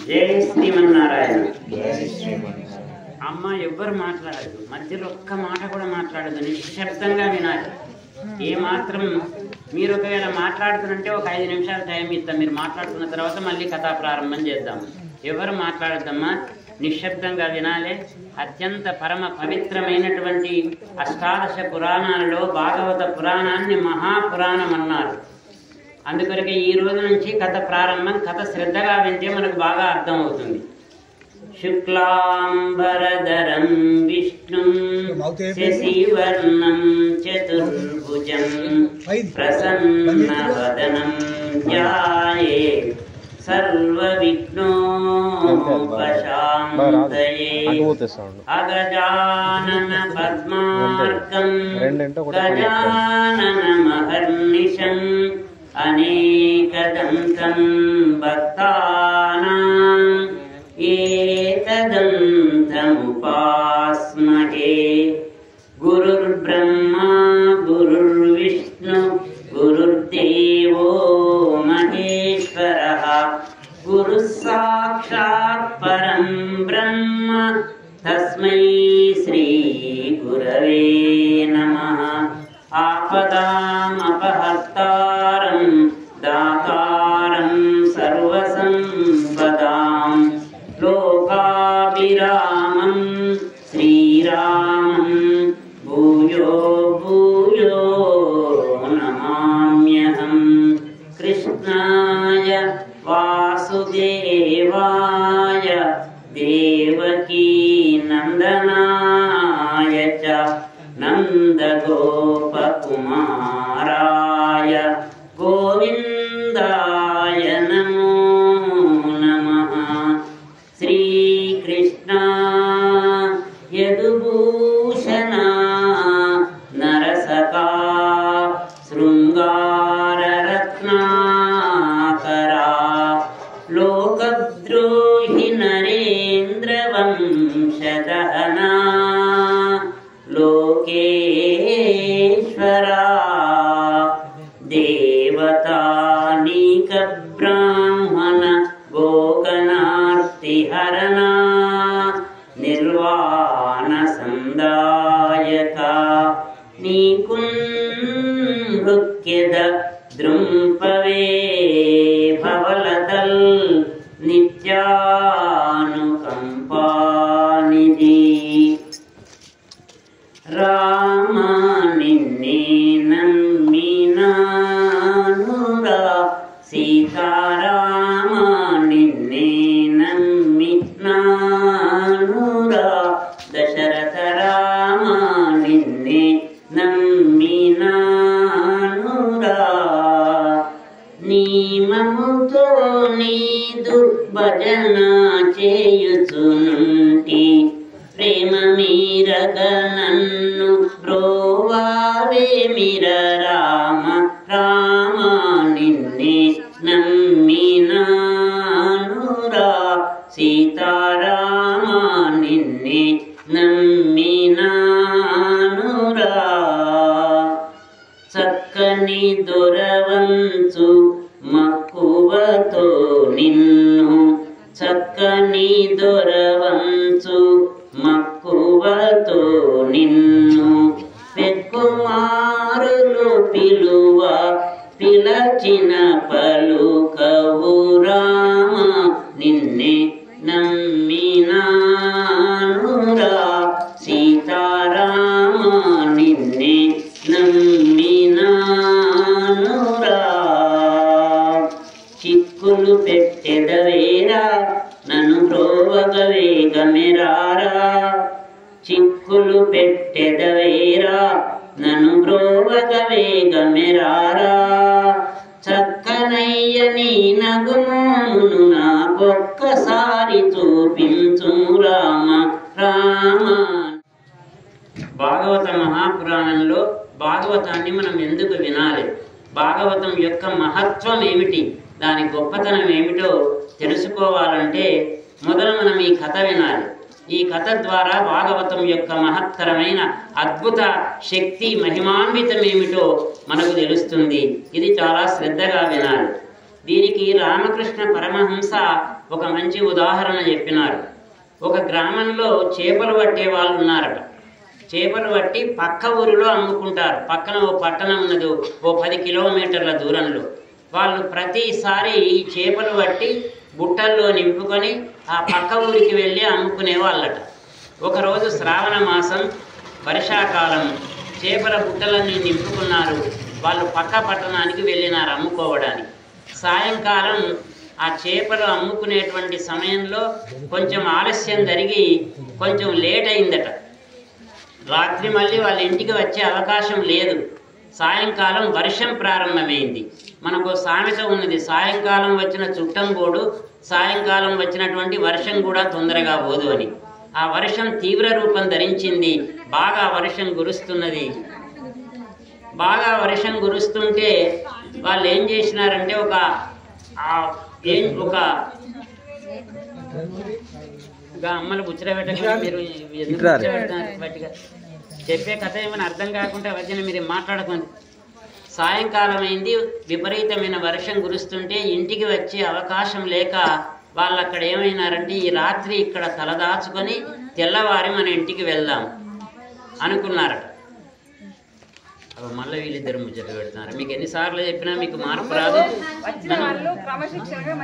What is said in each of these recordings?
జై శ్రీమన్నారాయణ. అమ్మ ఎవ్వరు మాట్లాడదు, మధ్యలో ఒక్క మాట కూడా మాట్లాడదు, నిశ్శబ్దంగా వినాలి. ఏమాత్రం మీరు ఒకవేళ మాట్లాడుతుంటే ఒక 5 నిమిషాలు టైం ఇస్తాం, మీరు మాట్లాడుతున్న తర్వాత మళ్ళీ కథా ప్రారంభం చేద్దాం. ఎవరు మాట్లాడద్దమ్మా, నిశ్శబ్దంగా వినాలి. అత్యంత పరమ పవిత్రమైనటువంటి అష్టాదశ పురాణాలలో భాగవత పురాణాన్ని మహాపురాణం అన్నారు. అందుకొరకే ఈ రోజు నుంచి కథ ప్రారంభం. కథ శ్రద్ధగా వింటే మనకు బాగా అర్థమవుతుంది. శుక్లాంబరధరం విష్ణుం శశివర్ణం చతుర్భుజం ప్రసన్నవదనం ధ్యాయేత్ సర్వవిఘ్నోపశాంతయే. అగజానన పద్మార్కం గజాననమహర్నిశం అనేకదంతం భక్తానాం ఏకదంతముపాస్మహే. గురుర్బ్రహ్మా గురుర్విష్ణు గురుర్దేవో మహేశ్వరః. గురుః సాక్షాత్ పరం బ్రహ్మ తస్మై శ్రీ గురవే నమః. ఆపదామపహర్తారం దాతారం సర్వసంపదాం లోకాభిరామం శ్రీరామం భూయో భూయో నమామ్యహం. కృష్ణాయ వాసుదేవాయ దేవకీ నందనాయ చ నందగోపకుమారాయ గోవిందాయ నమో నమః. శ్రీకృష్ణ యదుభూషణ నరసకా శృంగారరత్నాకరా లోకద్రోహి నరేంద్రవంశదహనా లోకేశ్వరా దేవతానీక బ్రాహ్మణ గోగణార్తిహరణా నిర్వాణ సందాయక నీకున్హృక్యద ద్రుంపవే భవలతల్ నిత్యానుకంపానిధి. రామ నిన్నే నమ్మినానురా సీతారామ నిన్నే నమ్మినానురా దశరథ రామ నిన్నే నమ్మినానురా. నియమముతో నీదు భజన చేయుచునుంటి ప్రేమ మీరగ నన్ను బ్రోవావే మిర రామ రామ నిన్నే నమ్మినానురా సీతారామ నిన్నే నమ్మినానురా. చక్కని దొరవంచు మక్కువతో నిన్ను చక్కని దొరవంచు మక్కువతో నిన్ను పెక్కుమారులు పిలువ పిలచిన పలుకవు రామ నిన్నే నమ్మినానురా సీతారామ నిన్నే నమ్మినానురా. చిక్కులు పెట్టెదవేరా నన్ను బ్రోవగ వేగమెరారా. చిక్కులు పెట్టెదవేరా నన్ను బ్రోవగ వేగమెరారా. చక్కనయ్య నీ నగుమోమును నాకొక్కసారి చూపించు రామ రామ. భాగవత మహాపురాణంలో భాగవతాన్ని మనం ఎందుకు వినాలి, భాగవతం యొక్క మహత్వం ఏమిటి, దాని గొప్పతనం ఏమిటో తెలుసుకోవాలంటే మొదలు మనం ఈ కథ వినాలి. ఈ కథ ద్వారా భాగవతం యొక్క మహత్తరమైన అద్భుత శక్తి మహిమాన్వితం ఏమిటో మనకు తెలుస్తుంది. ఇది చాలా శ్రద్ధగా వినాలి. దీనికి రామకృష్ణ పరమహంస ఒక మంచి ఉదాహరణ చెప్పినారు. ఒక గ్రామంలో చేపలు పట్టే వాళ్ళు ఉన్నారట. చేపలు పట్టి పక్క ఊరిలో అమ్ముకుంటారు. పక్కన ఓ పట్టణం ఉన్నది, ఓ 10 కిలోమీటర్ల దూరంలో. వాళ్ళు ప్రతిసారి చేపలు పట్టి బుట్టల్లో నింపుకొని ఆ పక్క ఊరికి వెళ్ళి అమ్ముకునే వాళ్ళట. ఒకరోజు శ్రావణ మాసం, వర్షాకాలం, చేపల బుట్టలన్నీ నింపుకున్నారు. వాళ్ళు పక్క పట్టణానికి వెళ్ళినారు అమ్ముకోవడానికి. సాయంకాలం ఆ చేపలు అమ్ముకునేటువంటి సమయంలో కొంచెం ఆలస్యం జరిగి కొంచెం లేట్ అయిందట. రాత్రి మళ్ళీ వాళ్ళ ఇంటికి వచ్చే అవకాశం లేదు. సాయంకాలం వర్షం ప్రారంభమైంది. మనకు సామెత ఉన్నది, సాయంకాలం వచ్చిన చుట్టం పోడు, సాయంకాలం వచ్చినటువంటి వర్షం కూడా తొందరగా పోదు అని. ఆ వర్షం తీవ్ర రూపం ధరించింది. బాగా వర్షం కురుస్తున్నది. బాగా వర్షం కురుస్తుంటే వాళ్ళు ఏం చేసినారంటే ఒక అమ్మలు బుచ్చర పెట్టగా మీరు చెప్పే కథ ఏమైనా అర్థం కాకుండా వచ్చిన మీరు మాట్లాడుకోండి. సాయంకాలం అయింది, విపరీతమైన వర్షం కురుస్తుంటే ఇంటికి వచ్చే అవకాశం లేక వాళ్ళు అక్కడ ఏమైనారంటే ఈ రాత్రి ఇక్కడ తలదాచుకొని తెల్లవారి మన ఇంటికి వెళ్దాం అనుకున్నారట. మళ్ళీ వీళ్ళిద్దరు ముచ్చట పెడుతున్నారు. మీకు ఎన్నిసార్లు చెప్పినా మీకు మార్పు రాదు.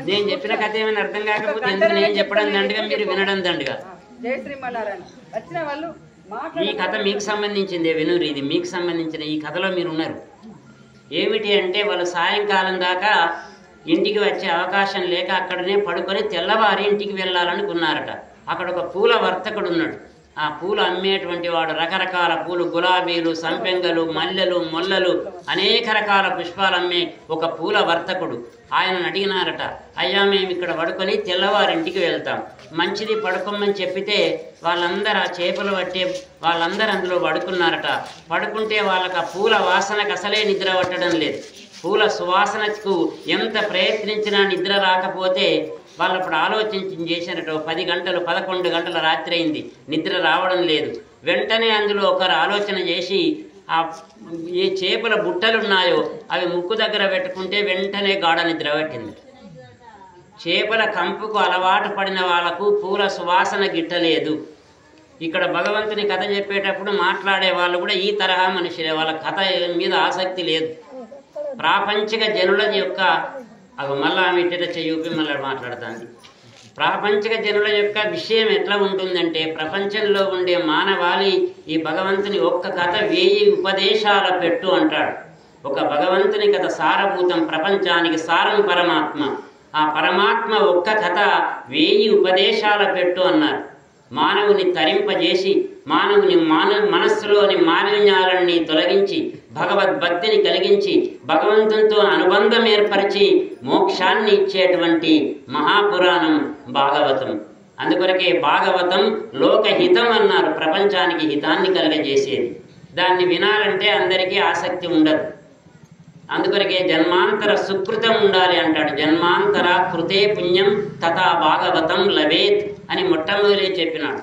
నేను చెప్పిన కథ ఏమైనా అర్థం కాకపోతే ఎందుకు నేను చెప్పడం దండగా, మీరు వినడం దండగా. ఈ కథ మీకు సంబంధించిందే, వినురు. ఇది మీకు సంబంధించిన ఈ కథలో మీరు ఉన్నారు. ఏమిటి అంటే వాళ్ళు సాయంకాలం దాకా ఇంటికి వచ్చే అవకాశం లేక అక్కడనే పడుకొని తెల్లవారి ఇంటికి వెళ్ళాలనుకున్నారట. అక్కడ ఒక పూల వర్తకుడు ఉన్నాడు. ఆ పూలు అమ్మేటువంటి వాడు రకరకాల పూలు, గులాబీలు, సంపెంగలు, మల్లెలు, మొల్లలు, అనేక రకాల పుష్పాలు అమ్మే ఒక పూల వర్తకుడు. ఆయనను అడిగినారట, అయ్యా మేము ఇక్కడ పడుకొని తెల్లవారింటికి వెళ్తాం, మంచిది పడుకోమని చెప్పితే వాళ్ళందరూ ఆ చేపలు పట్టే వాళ్ళందరూ అందులో పడుకున్నారట. పడుకుంటే వాళ్ళకి ఆ పూల వాసనకు అసలే నిద్ర పట్టడం లేదు. పూల సువాసనకు ఎంత ప్రయత్నించినా నిద్ర రాకపోతే వాళ్ళు అప్పుడు ఆలోచించి చేసినట్టు 10 గంటలు 11 గంటల రాత్రి అయింది, నిద్ర రావడం లేదు. వెంటనే అందులో ఒకరు ఆలోచన చేసి ఆ ఏ చేపల బుట్టలు ఉన్నాయో అవి ముక్కు దగ్గర పెట్టుకుంటే వెంటనే గాఢ నిద్ర పట్టింది. చేపల కంపుకు అలవాటు పడిన వాళ్ళకు పూల సువాసన గిట్టలేదు. ఇక్కడ భగవంతుని కథ చెప్పేటప్పుడు మాట్లాడే వాళ్ళు కూడా ఈ తరహా మనుషులే. వాళ్ళ కథ మీద ఆసక్తి లేదు. ప్రాపంచిక జనుల యొక్క మళ్ళా ఆమె ఇట్ట చూపి మళ్ళీ మాట్లాడుతుంది. ప్రాపంచిక జనుల యొక్క విషయం ఎట్లా ఉంటుందంటే, ప్రపంచంలో ఉండే మానవాళి ఈ భగవంతుని ఒక్క కథ 1000 ఉపదేశాల పెట్టు అంటాడు. ఒక భగవంతుని కథ సారభూతం, ప్రపంచానికి సారం పరమాత్మ. ఆ పరమాత్మ ఒక్క కథ 1000 ఉపదేశాల పెట్టు అన్నారు. మానవుని తరింపజేసి మానవుని మనస్సులోని మాలిన్యాలన్నీ తొలగించి భగవద్భక్తిని కలిగించి భగవంతునితో అనుబంధం ఏర్పరిచి మోక్షాన్ని ఇచ్చేటువంటి మహాపురాణం భాగవతం. అందుకొరకే భాగవతం లోకహితం అన్నారు, ప్రపంచానికి హితాన్ని కలగజేసేది. దాన్ని వినాలంటే అందరికీ ఆసక్తి ఉండదు. అందుకొరకే జన్మాంతర సుకృతం ఉండాలి అంటాడు. జన్మాంతర కృతే పుణ్యం తథా భాగవతం లభేత్ అని మొట్టమొదటి చెప్పినాడు.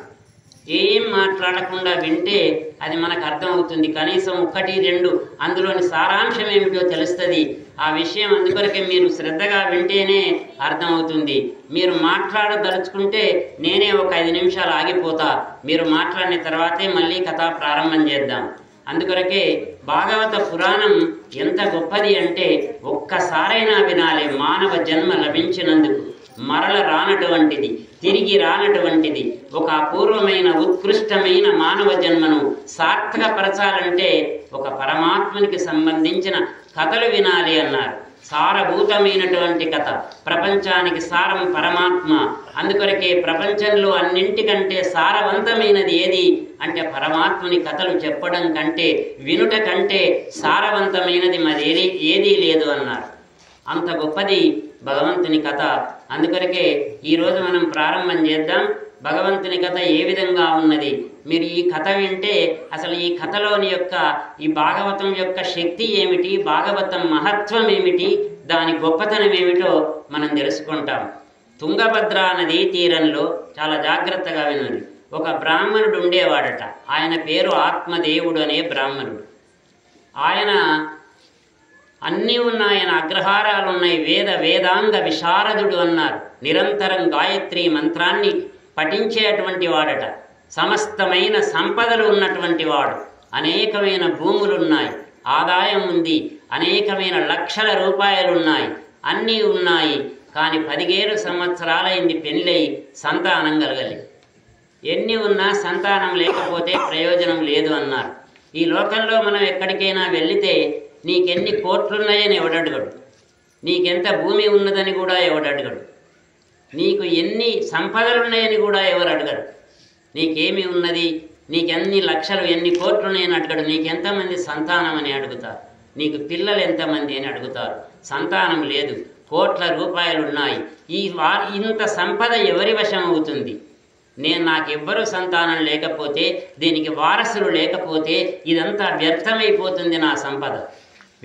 ఏం మాట్లాడకుండా వింటే అది మనకు అర్థమవుతుంది. కనీసం 1, 2 అందులోని సారాంశం ఏమిటో తెలుస్తుంది. ఆ విషయం అందుకొరకే మీరు శ్రద్ధగా వింటేనే అర్థమవుతుంది. మీరు మాట్లాడదలుచుకుంటే నేనే ఒక 5 నిమిషాలు ఆగిపోతా, మీరు మాట్లాడిన తర్వాతే మళ్ళీ కథ ప్రారంభం చేద్దాం. అందుకొరకే భాగవత పురాణం ఎంత గొప్పది అంటే ఒక్కసారైనా వినాలి. మానవ జన్మ లభించినందుకు మరల రానటువంటిది, తిరిగి రానటువంటిది ఒక అపూర్వమైన ఉత్కృష్టమైన మానవ జన్మను సార్థకపరచాలంటే ఒక పరమాత్మనికి సంబంధించిన కథలు వినాలి అన్నారు. సారభూతమైనటువంటి కథ, ప్రపంచానికి సారం పరమాత్మ. అందుకొరకే ప్రపంచంలో అన్నింటికంటే సారవంతమైనది ఏది అంటే పరమాత్మని కథలు చెప్పడం కంటే, వినుట కంటే సారవంతమైనది మరి ఏదీ లేదు అన్నారు. అంత గొప్పది భగవంతుని కథ. అందుకొరకే ఈరోజు మనం ప్రారంభం చేద్దాం. భగవంతుని కథ ఏ విధంగా ఉన్నది మీరు ఈ కథ వింటే అసలు ఈ కథలోని యొక్క ఈ భాగవతం యొక్క శక్తి ఏమిటి, భాగవతం మహత్వం ఏమిటి, దాని గొప్పతనం ఏమిటో మనం తెలుసుకుంటాం. తుంగభద్ర నదీ తీరంలో చాలా జాగ్రత్తగా వినండి. ఒక బ్రాహ్మణుడు ఉండేవాడట. ఆయన పేరు ఆత్మదేవుడు అనే బ్రాహ్మణుడు. ఆయన అన్నీ ఉన్నాయి, ఆయన అగ్రహారాలు ఉన్నాయి. వేదాంగ విశారదుడు అన్నారు. నిరంతరం గాయత్రి మంత్రాన్ని పఠించేటువంటి వాడట. సమస్తమైన సంపదలు ఉన్నటువంటి వాడు. అనేకమైన భూములున్నాయి, ఆదాయం ఉంది, అనేకమైన లక్షల రూపాయలున్నాయి, అన్నీ ఉన్నాయి. కానీ 17 సంవత్సరాలైంది పెళ్ళై సంతానం కలగలేదు. ఎన్ని ఉన్నా సంతానం లేకపోతే ప్రయోజనం లేదు అన్నారు. ఈ లోకంలో మనం ఎక్కడికైనా వెళితే నీకెన్ని కోట్లున్నాయని ఎవడడుగడు, నీకెంత భూమి ఉన్నదని కూడా ఎవడడుగడు, నీకు ఎన్ని సంపదలున్నాయని కూడా ఎవరు అడగడు. నీకేమి ఉన్నది, నీకెన్ని లక్షలు ఎన్ని కోట్లున్నాయని అడగడు. నీకెంతమంది సంతానం అని అడుగుతారు, నీకు పిల్లలు ఎంతమంది అని అడుగుతారు. సంతానం లేదు, కోట్ల రూపాయలున్నాయి. ఇంత సంపద ఎవరి వశం అవుతుంది? నాకెవ్వరూ సంతానం లేకపోతే, దీనికి వారసులు లేకపోతే ఇదంతా వ్యర్థమైపోతుంది నా సంపద.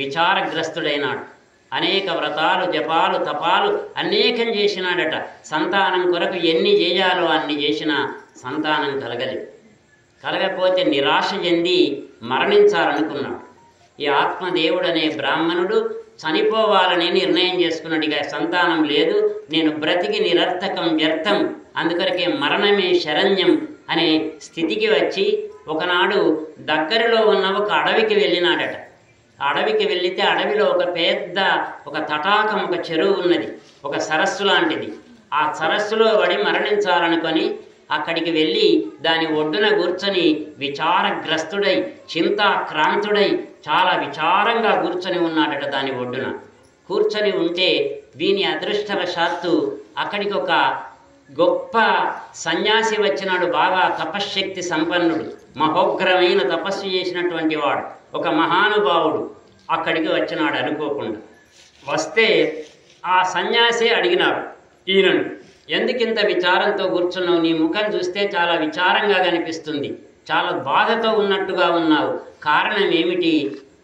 విచారగ్రస్తుడైనాడు. అనేక వ్రతాలు, జపాలు, తపాలు అనేకం చేసినాడట. సంతానం కొరకు ఎన్ని చేయాలో అన్ని చేసినా సంతానం కలగపోతే నిరాశ చెంది మరణించాలనుకున్నాడు. ఈ ఆత్మదేవుడు అనే బ్రాహ్మణుడు చనిపోవాలని నిర్ణయం చేసుకున్నాడు. ఇక సంతానం లేదు, నేను బ్రతికి నిరర్థకం, వ్యర్థం, అందుకొరకే మరణమే శరణ్యం అనే స్థితికి వచ్చి ఒకనాడు దగ్గరలో ఉన్న ఒక అడవికి వెళ్ళినాడట. అడవికి వెళితే అడవిలో ఒక తటాకం, ఒక చెరువు ఉన్నది, ఒక సరస్సు లాంటిది. ఆ సరస్సులో పడి మరణించాలనుకొని అక్కడికి వెళ్ళి దాని ఒడ్డున కూర్చొని విచారగ్రస్తుడై, చింతాక్రాంతుడై, చాలా విచారంగా కూర్చొని ఉన్నాడట. దాని ఒడ్డున కూర్చొని ఉంటే వీని అదృష్టవశాత్తు అక్కడికి ఒక గొప్ప సన్యాసి వచ్చినాడు. బాగా తపశ్శక్తి సంపన్నుడు, మహోగ్రమైన తపస్సు చేసినటువంటి వాడు, ఒక మహానుభావుడు అక్కడికి వచ్చినాడు అనుకోకుండా. వస్తే ఆ సన్యాసి అడిగినాడు ఈయనను, ఎందుకింత విచారంతో కూర్చున్నావు? నీ ముఖం చూస్తే చాలా విచారంగా కనిపిస్తుంది, చాలా బాధతో ఉన్నట్టుగా ఉన్నావు, కారణం ఏమిటి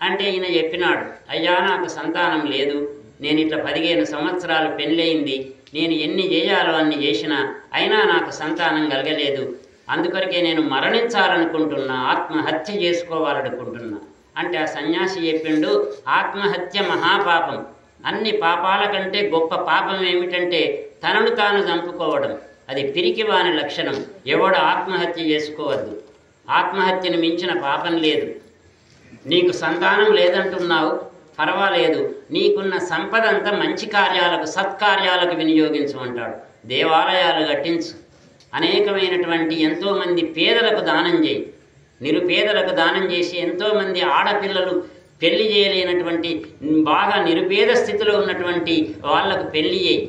అంటే ఈయన చెప్పినాడు, అయ్యా నాకు సంతానం లేదు, నేను ఇట్లా 15 సంవత్సరాలు పెళ్ళయింది, నేను ఎన్ని చేయాలో అన్ని చేసినా అయినా నాకు సంతానం కలగలేదు, అందుకొరకే నేను మరణించాలనుకుంటున్నా, ఆత్మహత్య చేసుకోవాలనుకుంటున్నా అంటే ఆ సన్యాసి చెప్పిండు, ఆత్మహత్య మహాపాపం, అన్ని పాపాల కంటే గొప్ప పాపం ఏమిటంటే తనను తాను చంపుకోవడం, అది పిరికివాని లక్షణం. ఎవడు ఆత్మహత్య చేసుకోవద్దు, ఆత్మహత్యను మించిన పాపం లేదు. నీకు సంతానం లేదంటున్నావు, పర్వాలేదు, నీకున్న సంపద అంతా మంచి కార్యాలకు, సత్కార్యాలకు వినియోగించమంటాడు. దేవాలయాలు కట్టించు, అనేకమైనటువంటి ఎంతోమంది పేదలకు దానం చేయి, నిరుపేదలకు దానం చేసి ఎంతోమంది ఆడపిల్లలు పెళ్లి చేయలేనటువంటి బాగా నిరుపేద స్థితిలో ఉన్నటువంటి వాళ్లకు పెళ్లి చేయి,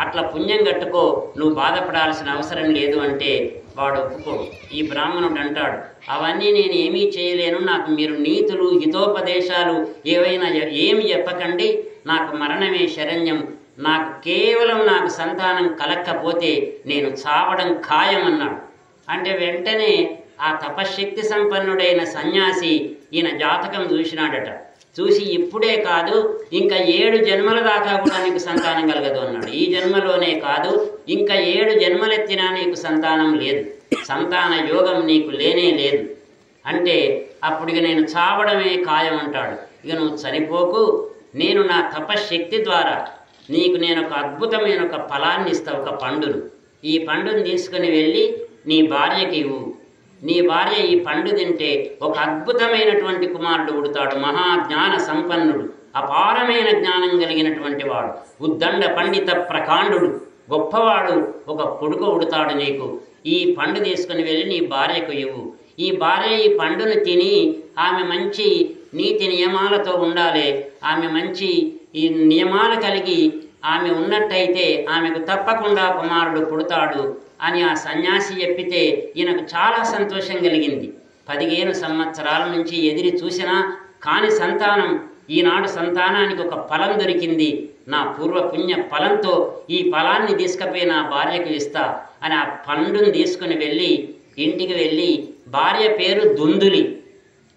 అట్లా పుణ్యం కట్టుకో, నువ్వు బాధపడాల్సిన అవసరం లేదు అంటే వాడు ఒప్పుకోడు. ఈ బ్రాహ్మణుడు అంటాడు, అవన్నీ నేను ఏమీ చేయలేను, నాకు మీరు నీతులు హితోపదేశాలు ఏమి చెప్పకండి, నాకు మరణమే శరణ్యం, నాకు సంతానం కలక్కపోతే నేను చావడం ఖాయం అన్నాడు. అంటే వెంటనే ఆ తపశ్శక్తి సంపన్నుడైన సన్యాసి ఈయన జాతకం చూసినాడట. చూసి ఇప్పుడే కాదు ఇంకా 7 జన్మల దాకా కూడా నీకు సంతానం కలగదు అన్నాడు. ఈ జన్మలోనే కాదు ఇంకా 7 జన్మలెత్తినా నీకు సంతానం లేదు, సంతాన యోగం నీకు లేనే లేదు అంటే అప్పుడు ఇక నేను చావడమే ఖాయం అంటాడు. ఇక నువ్వు చనిపోకు, నేను నా తపశ్శక్తి ద్వారా నీకు నేను ఒక అద్భుతమైన ఒక ఫలాన్ని ఇస్తా, ఒక పండును. ఈ పండును తీసుకుని వెళ్ళి నీ భార్యకి ఇవ్వు, నీ భార్య ఈ పండు తింటే ఒక అద్భుతమైనటువంటి కుమారుడు పుడతాడు, మహాజ్ఞాన సంపన్నుడు, అపారమైన జ్ఞానం కలిగినటువంటి వాడు, ఉద్దండ పండిత ప్రకాండుడు, గొప్పవాడు, ఒక కొడుకు పుడతాడు నీకు. ఈ పండు తీసుకుని వెళ్ళి నీ భార్యకు ఇవ్వు. ఈ భార్య ఈ పండును తిని ఆమె మంచి నీతి నియమాలతో ఉండాలి, ఆమె మంచి ఈ నియమాలు కలిగి ఆమె ఉన్నట్టయితే ఆమెకు తప్పకుండా కుమారుడు పుడతాడు అని ఆ సన్యాసి చెప్పితే ఈయనకు చాలా సంతోషం కలిగింది. 15 సంవత్సరాల నుంచి ఎదిరి చూసినా కాని సంతానం, ఈనాడు సంతానానికి ఒక ఫలం దొరికింది, నా పూర్వపుణ్య ఫలంతో ఈ ఫలాన్ని తీసుకుపోయి నా భార్యకు ఇస్తా అని ఆ పండును తీసుకుని వెళ్ళి ఇంటికి వెళ్ళి, భార్య పేరు దుందులి,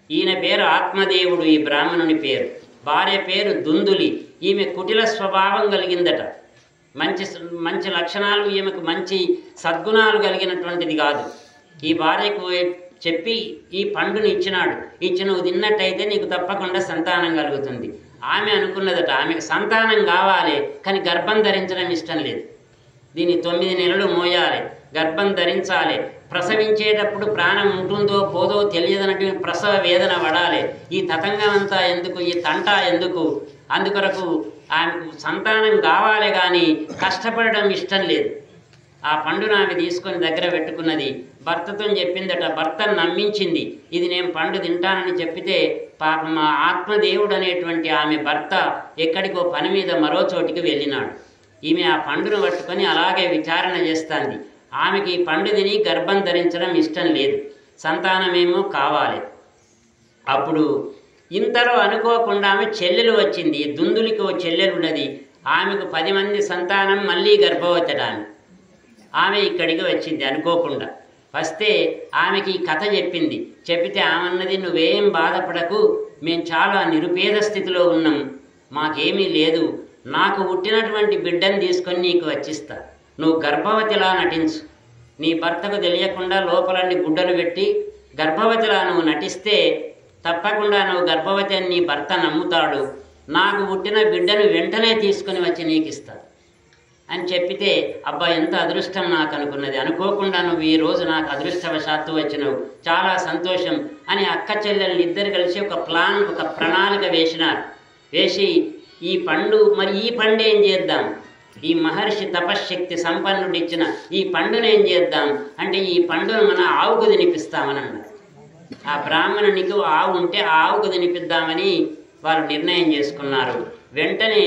ఈయన పేరు ఆత్మదేవుడు, ఈ బ్రాహ్మణుని పేరు, భార్య పేరు దుందులి. ఈమె కుటిల స్వభావం కలిగిందట, మంచి లక్షణాలు, ఈమెకు మంచి సద్గుణాలు కలిగినటువంటిది కాదు. ఈ భార్యకు చెప్పి ఈ పండుని ఇచ్చినాడు, ఇచ్చి నువ్వు తిన్నట్టయితే నీకు తప్పకుండా సంతానం కలుగుతుంది. ఆమె అనుకున్నదట, ఆమెకు సంతానం కావాలి కానీ గర్భం ధరించడం ఇష్టం లేదు. దీన్ని 9 నెలలు మోయాలి, గర్భం ధరించాలి, ప్రసవించేటప్పుడు ప్రాణం ఉంటుందో పోదో తెలియదన్నటువంటి ప్రసవ వేదన పడాలి. ఈ తతంగం అంతా ఎందుకు, ఈ తంట ఎందుకు? అందుకొరకు ఆమెకు సంతానం కావాలి కానీ కష్టపడడం ఇష్టం లేదు. ఆ పండును ఆమె తీసుకొని దగ్గర పెట్టుకున్నది. భర్తతో చెప్పిందట, భర్తను నమ్మించింది. ఇది నేను పండు తింటానని చెప్పితే పాపం మా ఆత్మదేవుడు అనేటువంటి ఆమె భర్త ఎక్కడికో పని మీద మరో చోటికి వెళ్ళినాడు. ఈమె ఆ పండును పట్టుకొని అలాగే విచారణ చేస్తుంది. ఆమెకి ఈ పండు తిని గర్భం ధరించడం ఇష్టం లేదు, సంతానమేమో కావాలి. అప్పుడు ఇంతలో అనుకోకుండా ఆమె చెల్లెలు వచ్చింది. దుందులికి ఓ చెల్లెలు ఉన్నది. ఆమెకు 10 మంది సంతానం, మళ్ళీ గర్భవతడామె. ఆమె ఇక్కడికి వచ్చింది అనుకోకుండా. వస్తే ఆమెకి ఈ కథ చెప్పింది. చెప్పితే ఆమె అన్నది, నువ్వేం బాధపడకు, మేము చాలా నిరుపేద స్థితిలో ఉన్నాం, మాకేమీ లేదు, నాకు పుట్టినటువంటి బిడ్డను తీసుకొని నీకు వచ్చిస్తా, నువ్వు గర్భవతిలా నటించు, నీ భర్తకు తెలియకుండా లోపలన్నీ గుడ్డలు పెట్టి గర్భవతిలా నువ్వు నటిస్తే తప్పకుండా నువ్వు గర్భవతి అని నీ భర్త నమ్ముతాడు, నాకు పుట్టిన బిడ్డను వెంటనే తీసుకొని వచ్చి నీకు ఇస్తా అని చెప్పితే, అబ్బా ఎంత అదృష్టం నాకు అనుకున్నది. అనుకోకుండా నువ్వు ఈ రోజు నాకు అదృష్టవశాత్తు వచ్చినావు, చాలా సంతోషం అని అక్క చెల్లెళ్ళు ఇద్దరు కలిసి ఒక ప్రణాళిక వేసినారు. వేసి ఈ పండు, మరి ఈ పండు ఏం చేద్దాం, ఈ మహర్షి తపశ్శక్తి సంపన్నుడు ఇచ్చిన ఈ పండును ఏం చేద్దాం అంటే, ఈ పండును మన ఆవుకు తినిపిస్తామని అన్నారు. ఆ బ్రాహ్మణునికి ఆవు ఉంటే ఆ ఆవుకు తినిపిద్దామని వారు నిర్ణయం చేసుకున్నారు. వెంటనే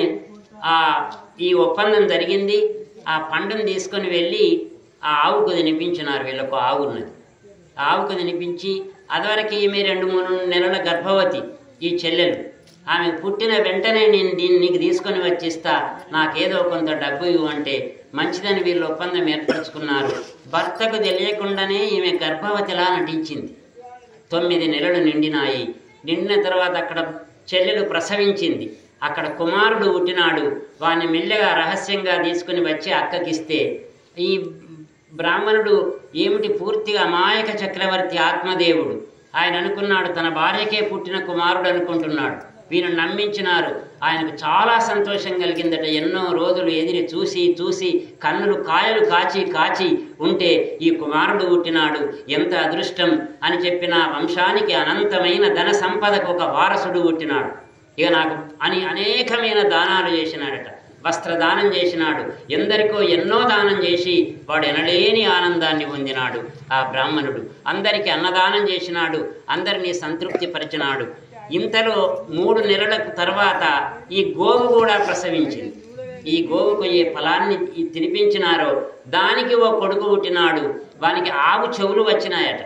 ఈ ఒప్పందం జరిగింది. ఆ పండును తీసుకొని వెళ్ళి ఆ ఆవుకు తినిపించినారు. వీళ్ళకు ఆవు ఉన్నది. ఆవుకు తినిపించి, అదివరకు ఈమె 2-3 నెలల గర్భవతి ఈ చెల్లెలు. ఆమె పుట్టిన వెంటనే నేను దీన్ని నీకు తీసుకొని వచ్చిస్తా, నాకేదో కొంత డబ్బు ఇవ్వు అంటే మంచిదని వీళ్ళు ఒప్పందం ఏర్పరచుకున్నారు. భర్తకు తెలియకుండానే ఈమె గర్భవతిలా నటించింది. 9 నెలలు నిండినాయి. నిండిన తర్వాత అక్కడ చెల్లెలు ప్రసవించింది. అక్కడ కుమారుడు పుట్టినాడు. వాడిని మెల్లగా రహస్యంగా తీసుకుని వచ్చి అక్కకిస్తే, ఈ బ్రాహ్మణుడు ఏమిటి పూర్తిగా అమాయక చక్రవర్తి ఆత్మదేవుడు. ఆయన అనుకున్నాడు తన భార్యకే పుట్టిన కుమారుడు అనుకుంటున్నాడు. వీరు నమ్మించినారు. ఆయనకు చాలా సంతోషం కలిగిందట. ఎన్నో రోజులు ఎదిరి చూసి కన్నులు కాయలు కాచి ఉంటే ఈ కుమారుడు పుట్టినాడు, ఎంత అదృష్టం అని చెప్పిన వంశానికి అనంతమైన ధన సంపదకు ఒక వారసుడు పుట్టినాడు. ఇక నాకు అని అనేకమైన దానాలు చేసినాడట. వస్త్రదానం చేసినాడు, ఎందరికో ఎన్నో దానం చేసి వాడు ఎనలేని ఆనందాన్ని పొందినాడు. ఆ బ్రాహ్మణుడు అందరికీ అన్నదానం చేసినాడు, అందరినీ సంతృప్తి పరిచినాడు. ఇంతలో 3 నెలల తర్వాత ఈ గోవు కూడా ప్రసవించింది. ఈ గోవుకు ఏ ఫలాన్ని తినిపించినారో దానికి ఓ కొడుకు పుట్టినాడు. వానికి ఆవు చెవులు వచ్చినాయట.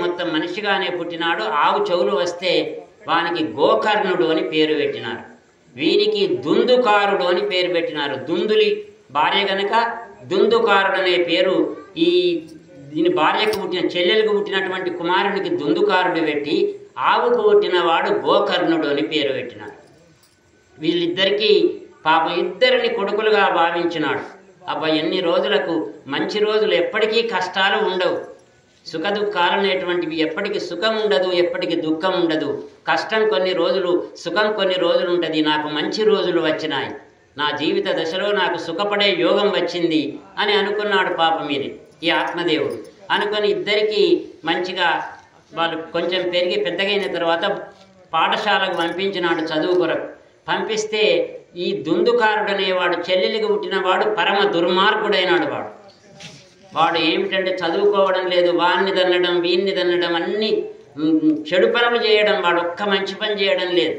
మొత్తం మనిషిగానే పుట్టినాడు. ఆవు చెవులు వస్తే వానికి గోకర్ణుడు అని పేరు పెట్టినారు. వీనికి దుందుకారుడు అని పేరు పెట్టినారు. దుందులి భార్య గనక దుందుకారుడు అనే పేరు దీని భార్యకు పుట్టిన చెల్లెలకు పుట్టినటువంటి కుమారునికి దుందుకారుడు పెట్టి, ఆవుకు పుట్టినవాడు గోకర్ణుడు అని పేరు పెట్టినాడు. వీళ్ళిద్దరికీ పాప ఇద్దరిని కొడుకులుగా భావించినాడు. అబ్బా ఎన్ని రోజులకు మంచి రోజులు, ఎప్పటికీ కష్టాలు ఉండవు, సుఖ దుఃఖాలు అనేటువంటివి ఎప్పటికీ సుఖం ఉండదు, ఎప్పటికీ దుఃఖం ఉండదు. కష్టం కొన్ని రోజులు, సుఖం కొన్ని రోజులు ఉంటుంది. నాకు మంచి రోజులు వచ్చినాయి, నా జీవిత దశలో నాకు సుఖపడే యోగం వచ్చింది అని అనుకున్నాడు పాపం ఈ ఆత్మదేవుడు. అనుకొని ఇద్దరికీ మంచిగా వాళ్ళు కొంచెం పెరిగి పెద్దగైన తర్వాత పాఠశాలకు పంపించినాడు చదువు కొరకు. పంపిస్తే ఈ దుందుకారుడు అనేవాడు చెల్లెలికి పుట్టినవాడు పరమ దుర్మార్గుడైనాడు. వాడు ఏమిటంటే చదువుకోవడం లేదు, వాణ్ణి దన్నడం వీణ్ణి దన్నడం, అన్ని చెడు పనులు చేయడం, వాడు ఒక్క మంచి పని చేయడం లేదు.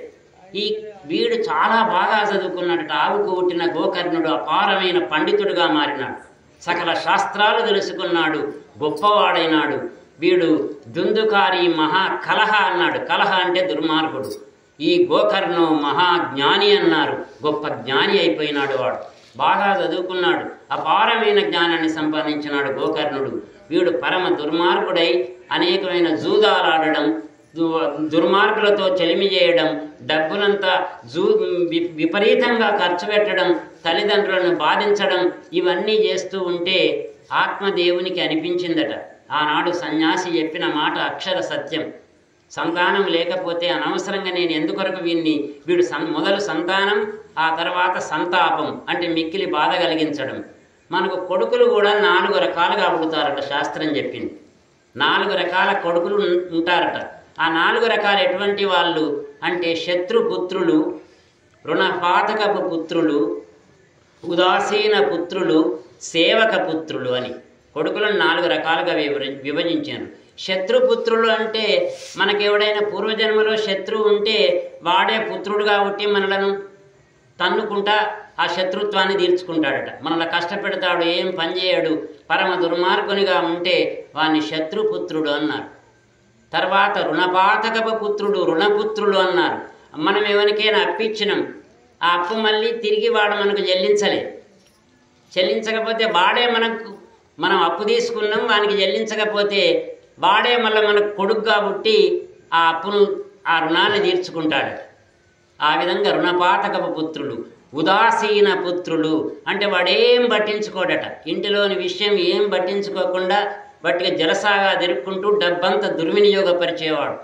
వీడు చాలా బాగా చదువుకున్నాడట. ఆవుకు పుట్టిన గోకర్ణుడు అపారమైన పండితుడుగా మారినాడు, సకల శాస్త్రాలు తెలుసుకున్నాడు, గొప్పవాడైనాడు. వీడు దుందుకారి మహాకలహ అన్నాడు. కలహ అంటే దుర్మార్గుడు. ఈ గోకర్ణు మహాజ్ఞాని అన్నారు, గొప్ప జ్ఞాని అయిపోయినాడు. వాడు బాగా చదువుకున్నాడు, అపారమైన జ్ఞానాన్ని సంపాదించినాడు గోకర్ణుడు. వీడు పరమ దుర్మార్గుడై అనేకమైన జూదాలాడడం, దుర్మార్గులతో చెలిమి చేయడం, డబ్బులంతా విపరీతంగా ఖర్చు పెట్టడం, తల్లిదండ్రులను బాధించడం, ఇవన్నీ చేస్తూ ఉంటే ఆత్మదేవునికి అనిపించిందట, ఆనాడు సన్యాసి చెప్పిన మాట అక్షర సత్యం. సంతానం లేకపోతే అనవసరంగా నేను ఎందుకొరకు వీడు మొదలు సంతానం, ఆ తర్వాత సంతాపం అంటే మిక్కిలి బాధ కలిగించడం. మనకు కొడుకులు కూడా 4 రకాలుగా పుడతారట, శాస్త్రం చెప్పింది. 4 రకాల కొడుకులు ఉంటారట. ఆ 4 రకాలు ఎటువంటి వాళ్ళు అంటే శత్రుపుత్రులు, రుణపాతకపు పుత్రులు, ఉదాసీన పుత్రులు, సేవక పుత్రులు అని కొడుకులను 4 రకాలుగా విభజించారు. శత్రుపుత్రులు అంటే మనకి ఎవడైనా పూర్వజన్మలో శత్రువు ఉంటే వాడే పుత్రుడుగా పుట్టి మనలను తన్నుకుంటా ఆ శత్రుత్వాన్ని తీర్చుకుంటాడట. మనల్ని కష్టపెడతాడు, ఏం పని చేయడు, పరమ దుర్మార్గునిగా ఉంటే వాడిని శత్రుపుత్రుడు అన్నారు. తర్వాత రుణపాతకపు పుత్రుడు, రుణపుత్రులు అన్నారు. మనం ఎవరికైనా అప్పిచ్చినాం, ఆ అప్పు మళ్ళీ తిరిగి వాడు మనకు చెల్లించకపోతే వాడే మనం అప్పు తీసుకున్నాం, వానికి చెల్లించకపోతే వాడే మళ్ళీ మనకు కొడుకుగా పుట్టి ఆ అప్పును, ఆ రుణాన్ని తీర్చుకుంటాడు. ఆ విధంగా రుణపాతకపు పుత్రులు. ఉదాసీన పుత్రులు అంటే వాడేం పట్టించుకోడట, ఇంటిలోని విషయం ఏం పట్టించుకోకుండా వాటికి జలసాగా తిరుక్కుంటూ డబ్బంతా దుర్వినియోగపరిచేవాడు.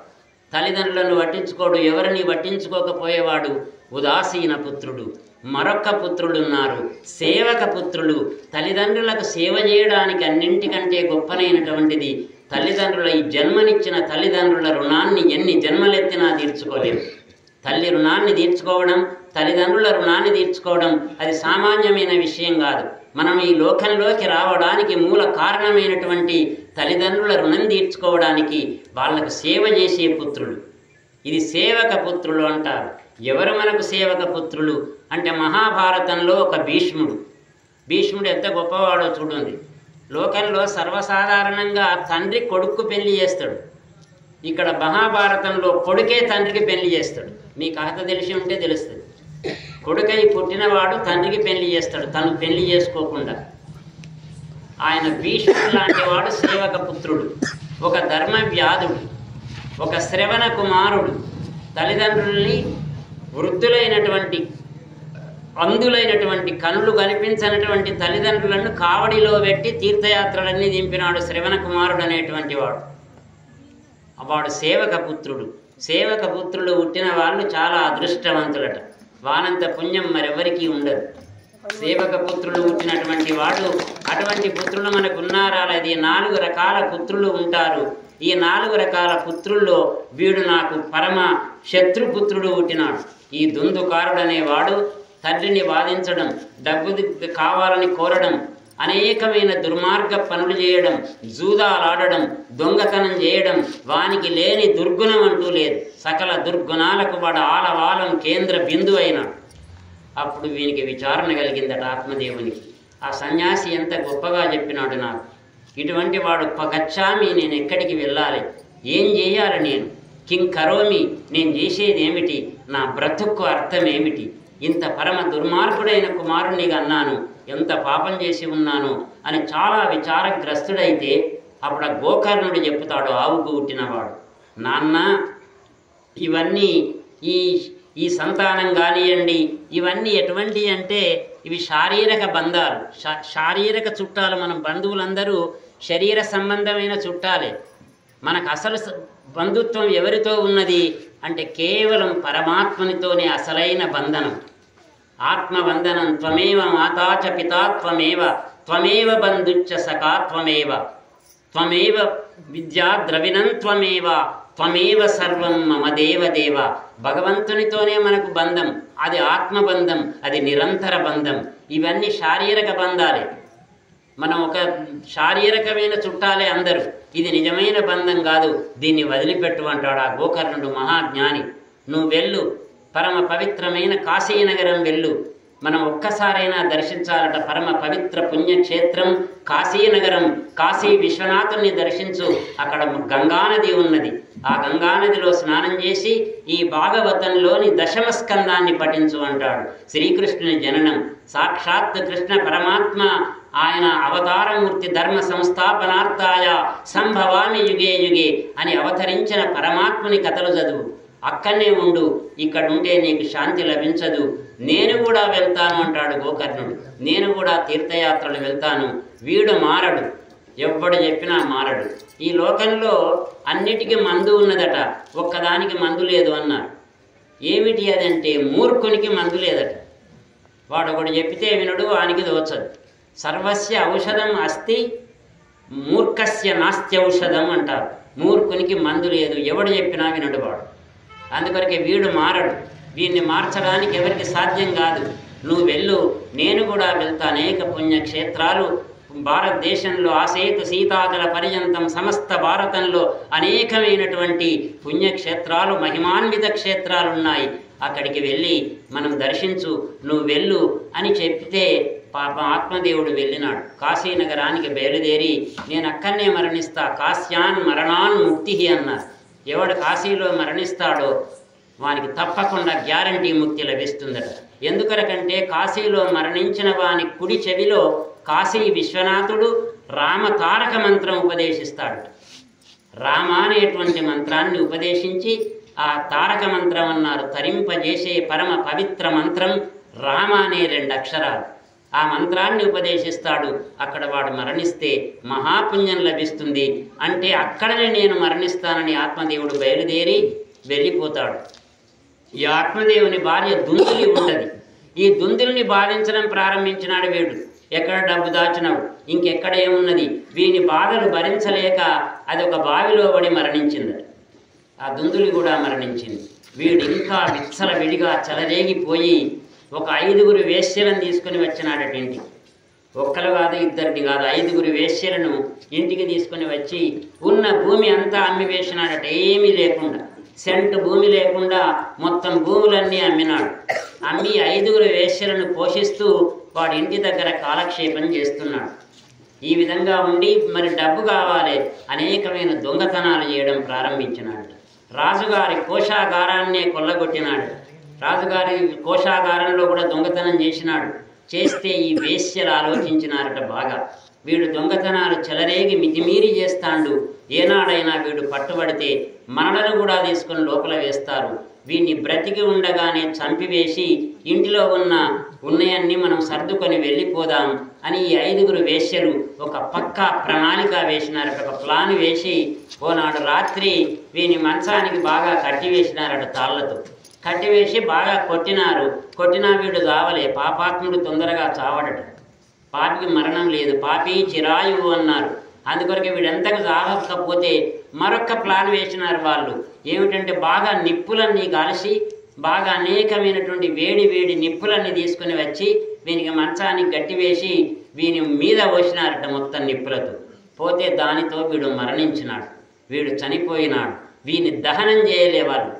తల్లిదండ్రులను పట్టించుకోడు, ఎవరిని పట్టించుకోకపోయేవాడు ఉదాసీన పుత్రుడు. మరొక్క పుత్రులు ఉన్నారు సేవక పుత్రులు. తల్లిదండ్రులకు సేవ చేయడానికి అన్నింటికంటే గొప్పనైనటువంటిది తల్లిదండ్రుల ఈ జన్మనిచ్చిన తల్లిదండ్రుల రుణాన్ని ఎన్ని జన్మలెత్తినా తీర్చుకోలేము. తల్లి రుణాన్ని తీర్చుకోవడం, తల్లిదండ్రుల రుణాన్ని తీర్చుకోవడం అది సామాన్యమైన విషయం కాదు. మనం ఈ లోకంలోకి రావడానికి మూల కారణమైనటువంటి తల్లిదండ్రుల రుణం తీర్చుకోవడానికి వాళ్ళకు సేవ చేసే పుత్రులు, ఇది సేవక పుత్రులు అంటారు. ఎవరు మనకు సేవక పుత్రులు అంటే మహాభారతంలో ఒక భీష్ముడు ఎంత గొప్పవాడో చూడండి. లోకంలో సర్వసాధారణంగా తండ్రి కొడుకు పెళ్లి చేస్తాడు, ఇక్కడ మహాభారతంలో కొడుకే తండ్రికి పెళ్లి చేస్తాడు. మీ కథ తెలిసి ఉంటే తెలుస్తుంది. కొడుకై పుట్టినవాడు తండ్రికి పెళ్లి చేస్తాడు, తను పెళ్లి చేసుకోకుండా. ఆయన భీష్ముడు లాంటి వాడు సేవక పుత్రుడు, ఒక ధర్మ వ్యాధుడు, ఒక శ్రవణ కుమారుడు. తల్లిదండ్రుల్ని వృద్ధులైనటువంటి అంధులైనటువంటి కనులు కనిపించినటువంటి తల్లిదండ్రులను కావడిలో పెట్టి తీర్థయాత్రలన్నీ దింపినాడు శ్రవణ కుమారుడు అనేటువంటి వాడు సేవక పుత్రుడు. సేవక పుత్రులు పుట్టిన వాళ్ళు చాలా అదృష్టవంతులట, వానంత పుణ్యం మరెవరికీ ఉండదు. సేవక పుత్రులు పుట్టినటువంటి వాడు, అటువంటి పుత్రులు మనకు ఉన్నారా? అది 4 రకాల పుత్రులు ఉంటారు. ఈ 4 రకాల పుత్రుల్లో వీడు నాకు పరమ శత్రుపుత్రుడు పుట్టినాడు. ఈ దుందుకారుడు అనేవాడు తండ్రిని బాధించడం, డబ్బు కావాలని కోరడం, అనేకమైన దుర్మార్గ పనులు చేయడం, జూదాలాడడం, దొంగతనం చేయడం, వానికి లేని దుర్గుణం అంటూ లేదు. సకల దుర్గుణాలకు వాడు ఆలవాలం కేంద్ర బిందు అయినాడు. అప్పుడు వీనికి విచారణ కలిగిందట ఆత్మదేవునికి. ఆ సన్యాసి ఎంత గొప్పగా చెప్పినాడు నాకు. ఇటువంటి వాడు పగచ్చామి, నేను ఎక్కడికి వెళ్ళాలి, ఏం చేయాలి, నేను కిం కరోమి, నేను చేసేది ఏమిటి, నా బ్రతుక్కు అర్థం ఏమిటి, ఇంత పరమ దుర్మార్గుడైన కుమారుణ్ణిగా అన్నాను, ఎంత పాపం చేసి ఉన్నాను అని చాలా విచారగ్రస్తుడైతే అప్పుడు ఆ గోకర్ణుడు చెప్తాడు, ఆవుకు పుట్టినవాడు, నాన్న ఇవన్నీ ఈ సంతానం కానివ్వండి, ఇవన్నీ ఎటువంటి అంటే ఇవి శారీరక బంధాలు, శారీరక చుట్టాలు. మన బంధువులందరూ శరీర సంబంధమైన చుట్టాలే. మనకు అసలు బంధుత్వం ఎవరితో ఉన్నది అంటే కేవలం పరమాత్మనితోనే అసలైన బంధనం, ఆత్మబంధనం. త్వమేవ మాతాచ పితా త్వమేవ, త్వమేవ బంధుచ్చ సఖా త్వమేవ, త్వమేవ విద్యా ద్రవిణం త్వమేవ, త్వమేవ సర్వం మమ దేవదేవ. భగవంతునితోనే మనకు బంధం, అది ఆత్మబంధం, అది నిరంతర బంధం. ఇవన్నీ శారీరక బంధాలే. మనం ఒక శారీరకమైన చుట్టాలే అందరూ, ఇది నిజమైన బంధం కాదు, దీన్ని వదిలిపెట్టు అంటాడు ఆ గోకర్ణుడు మహాజ్ఞాని. నువ్వు వెళ్ళు, పరమ పవిత్రమైన కాశీనగరం వెళ్ళు. మనం ఒక్కసారైనా దర్శించాలట పరమ పవిత్ర పుణ్యక్షేత్రం కాశీనగరం. కాశీ విశ్వనాథుని దర్శించు, అక్కడ గంగానది ఉన్నది. ఆ గంగానదిలో స్నానం చేసి ఈ భాగవతంలోని 10వ స్కందాన్ని పఠించు అంటాడు. శ్రీకృష్ణుని జననం, సాక్షాత్ కృష్ణ పరమాత్మ ఆయన అవతారమూర్తి ధర్మ సంస్థాపనార్థాయ సంభవామి యుగే యుగే అని అవతరించిన పరమాత్ముని కథలు చదువు. అక్కడనే ఉండు, ఇక్కడ ఉంటే నీకు శాంతి లభించదు. నేను కూడా వెళ్తాను అంటాడు గోకర్ణుడు, నేను కూడా తీర్థయాత్రలు వెళ్తాను. వీడు మారడు, ఎవ్వడు చెప్పినా మారడు. ఈ లోకంలో అన్నిటికీ మందు ఉన్నదట, ఒక్కదానికి మందు లేదు అన్నారు. ఏమిటి అదంటే మూర్ఖునికి మందు లేదట. వాడు ఒకడు చెప్పితే వినడు, వానికి దోచదు. సర్వస్య ఔషధం అస్తి మూర్ఖస్య నాస్త్యౌషధం అంటారు. మూర్ఖునికి మందు లేదు, ఎవడు చెప్పినా వినడు వాడు. అందుకొరకే వీడు మారడు. వీడిని మార్చడానికి ఎవరికి సాధ్యం కాదు. నువ్వు వెళ్ళు, నేను కూడా వెళ్తా. అనేక పుణ్యక్షేత్రాలు భారతదేశంలో ఆసేతు సీతాచల పర్యంతం సమస్త భారతంలో అనేకమైనటువంటి పుణ్యక్షేత్రాలు, మహిమాన్విత క్షేత్రాలు ఉన్నాయి. అక్కడికి వెళ్ళి మనం దర్శించు, నువ్వు వెళ్ళు అని చెప్తే పాప ఆత్మదేవుడు వెళ్ళినాడు. కాశీనగరానికి బయలుదేరి నేను అక్కడనే మరణిస్తా, కాశ్యాన్ మరణాన్ ముక్తి అన్నారు. ఎవడు కాశీలో మరణిస్తాడో వానికి తప్పకుండా గ్యారంటీ ముక్తి లభిస్తుందట. ఎందుకనకంటే కాశీలో మరణించిన వాని కుడి చెవిలో కాశీ విశ్వనాథుడు రామ తారక మంత్రం ఉపదేశిస్తాడు. రామ అనేటువంటి మంత్రాన్ని ఉపదేశించి ఆ తారక మంత్రం అన్నారు. తరింపజేసే పరమ పవిత్ర మంత్రం రామ అనే 2 అక్షరాలు. ఆ మంత్రాన్ని ఉపదేశిస్తాడు. అక్కడ వాడు మరణిస్తే మహాపుణ్యం లభిస్తుంది. అంటే అక్కడనే నేను మరణిస్తానని ఆత్మదేవుడు బయలుదేరి వెళ్ళిపోతాడు. ఈ ఆత్మదేవుని భార్య దుందులి ఉన్నది. ఈ దుందుల్ని బాధించడం ప్రారంభించినాడు వీడు. ఎక్కడ డబ్బు దాచినావు, ఇంకెక్కడ ఏమున్నది, వీని బాధలు భరించలేక అది ఒక బావిలో పడి మరణించింది. ఆ దుందులి కూడా మరణించింది. వీడు ఇంకా విచ్చల విడిగా చెలరేగిపోయి ఒక 5 వేశ్యలను తీసుకుని వచ్చినాడట ఇంటికి. ఒక్కరు కాదు, ఇద్దరిని కాదు, 5 వేశ్యలను ఇంటికి తీసుకుని వచ్చి ఉన్న భూమి అంతా అమ్మి వేసినాడట. ఏమీ లేకుండా, సెంటు భూమి లేకుండా మొత్తం భూములన్నీ అమ్మినాడు. అమ్మి 5 వేశ్యలను పోషిస్తూ వాడి ఇంటి దగ్గర కాలక్షేపం చేస్తున్నాడు. ఈ విధంగా ఉండి మరి డబ్బు కావాలి, అనేకమైన దొంగతనాలు చేయడం ప్రారంభించినాడు. రాజుగారి కోశాగారాన్నే కొల్లగొట్టినాడు. రాజుగారి కోశాగారంలో కూడా దొంగతనం చేసినాడు. చేస్తే ఈ వేశ్యలు ఆలోచించినారట బాగా. వీడు దొంగతనాలు చెలరేగి మితిమీరి చేస్తాడు. ఏనాడైనా వీడు పట్టుబడితే మనలను కూడా తీసుకొని లోపల వేస్తారు. వీడిని బ్రతికి ఉండగానే చంపివేసి ఇంటిలో ఉన్నాయన్నీ మనం సర్దుకొని వెళ్ళిపోదాం అని ఈ 5 వేశ్యలు ఒక పక్కా ప్రణాళిక వేసినారట. ఒక ప్లాన్ వేసి ఓనాడు రాత్రి వీని మంచానికి బాగా కట్టివేసినారట. తాళ్లతో కట్టివేసి బాగా కొట్టినారు. కొట్టినా వీడు చావలే. పాపాత్ముడు తొందరగా చావడట. పాపికి మరణం లేదు, పాపి చిరాయువు అన్నారు. అందుకొరకే వీడంతకు చావకపోతే మరొక ప్లాన్ వేసినారు వాళ్ళు. ఏమిటంటే బాగా నిప్పులన్నీ కలిసి బాగా అనేకమైనటువంటి వేడి నిప్పులన్నీ తీసుకుని వచ్చి వీనికి మంచానికి గట్టివేసి వీని మీద పోసినారట మొత్తం నిప్పులతో. పోతే దానితో వీడు మరణించినాడు. వీడు చనిపోయినాడు. వీని దహనం చేయలే వాళ్ళు,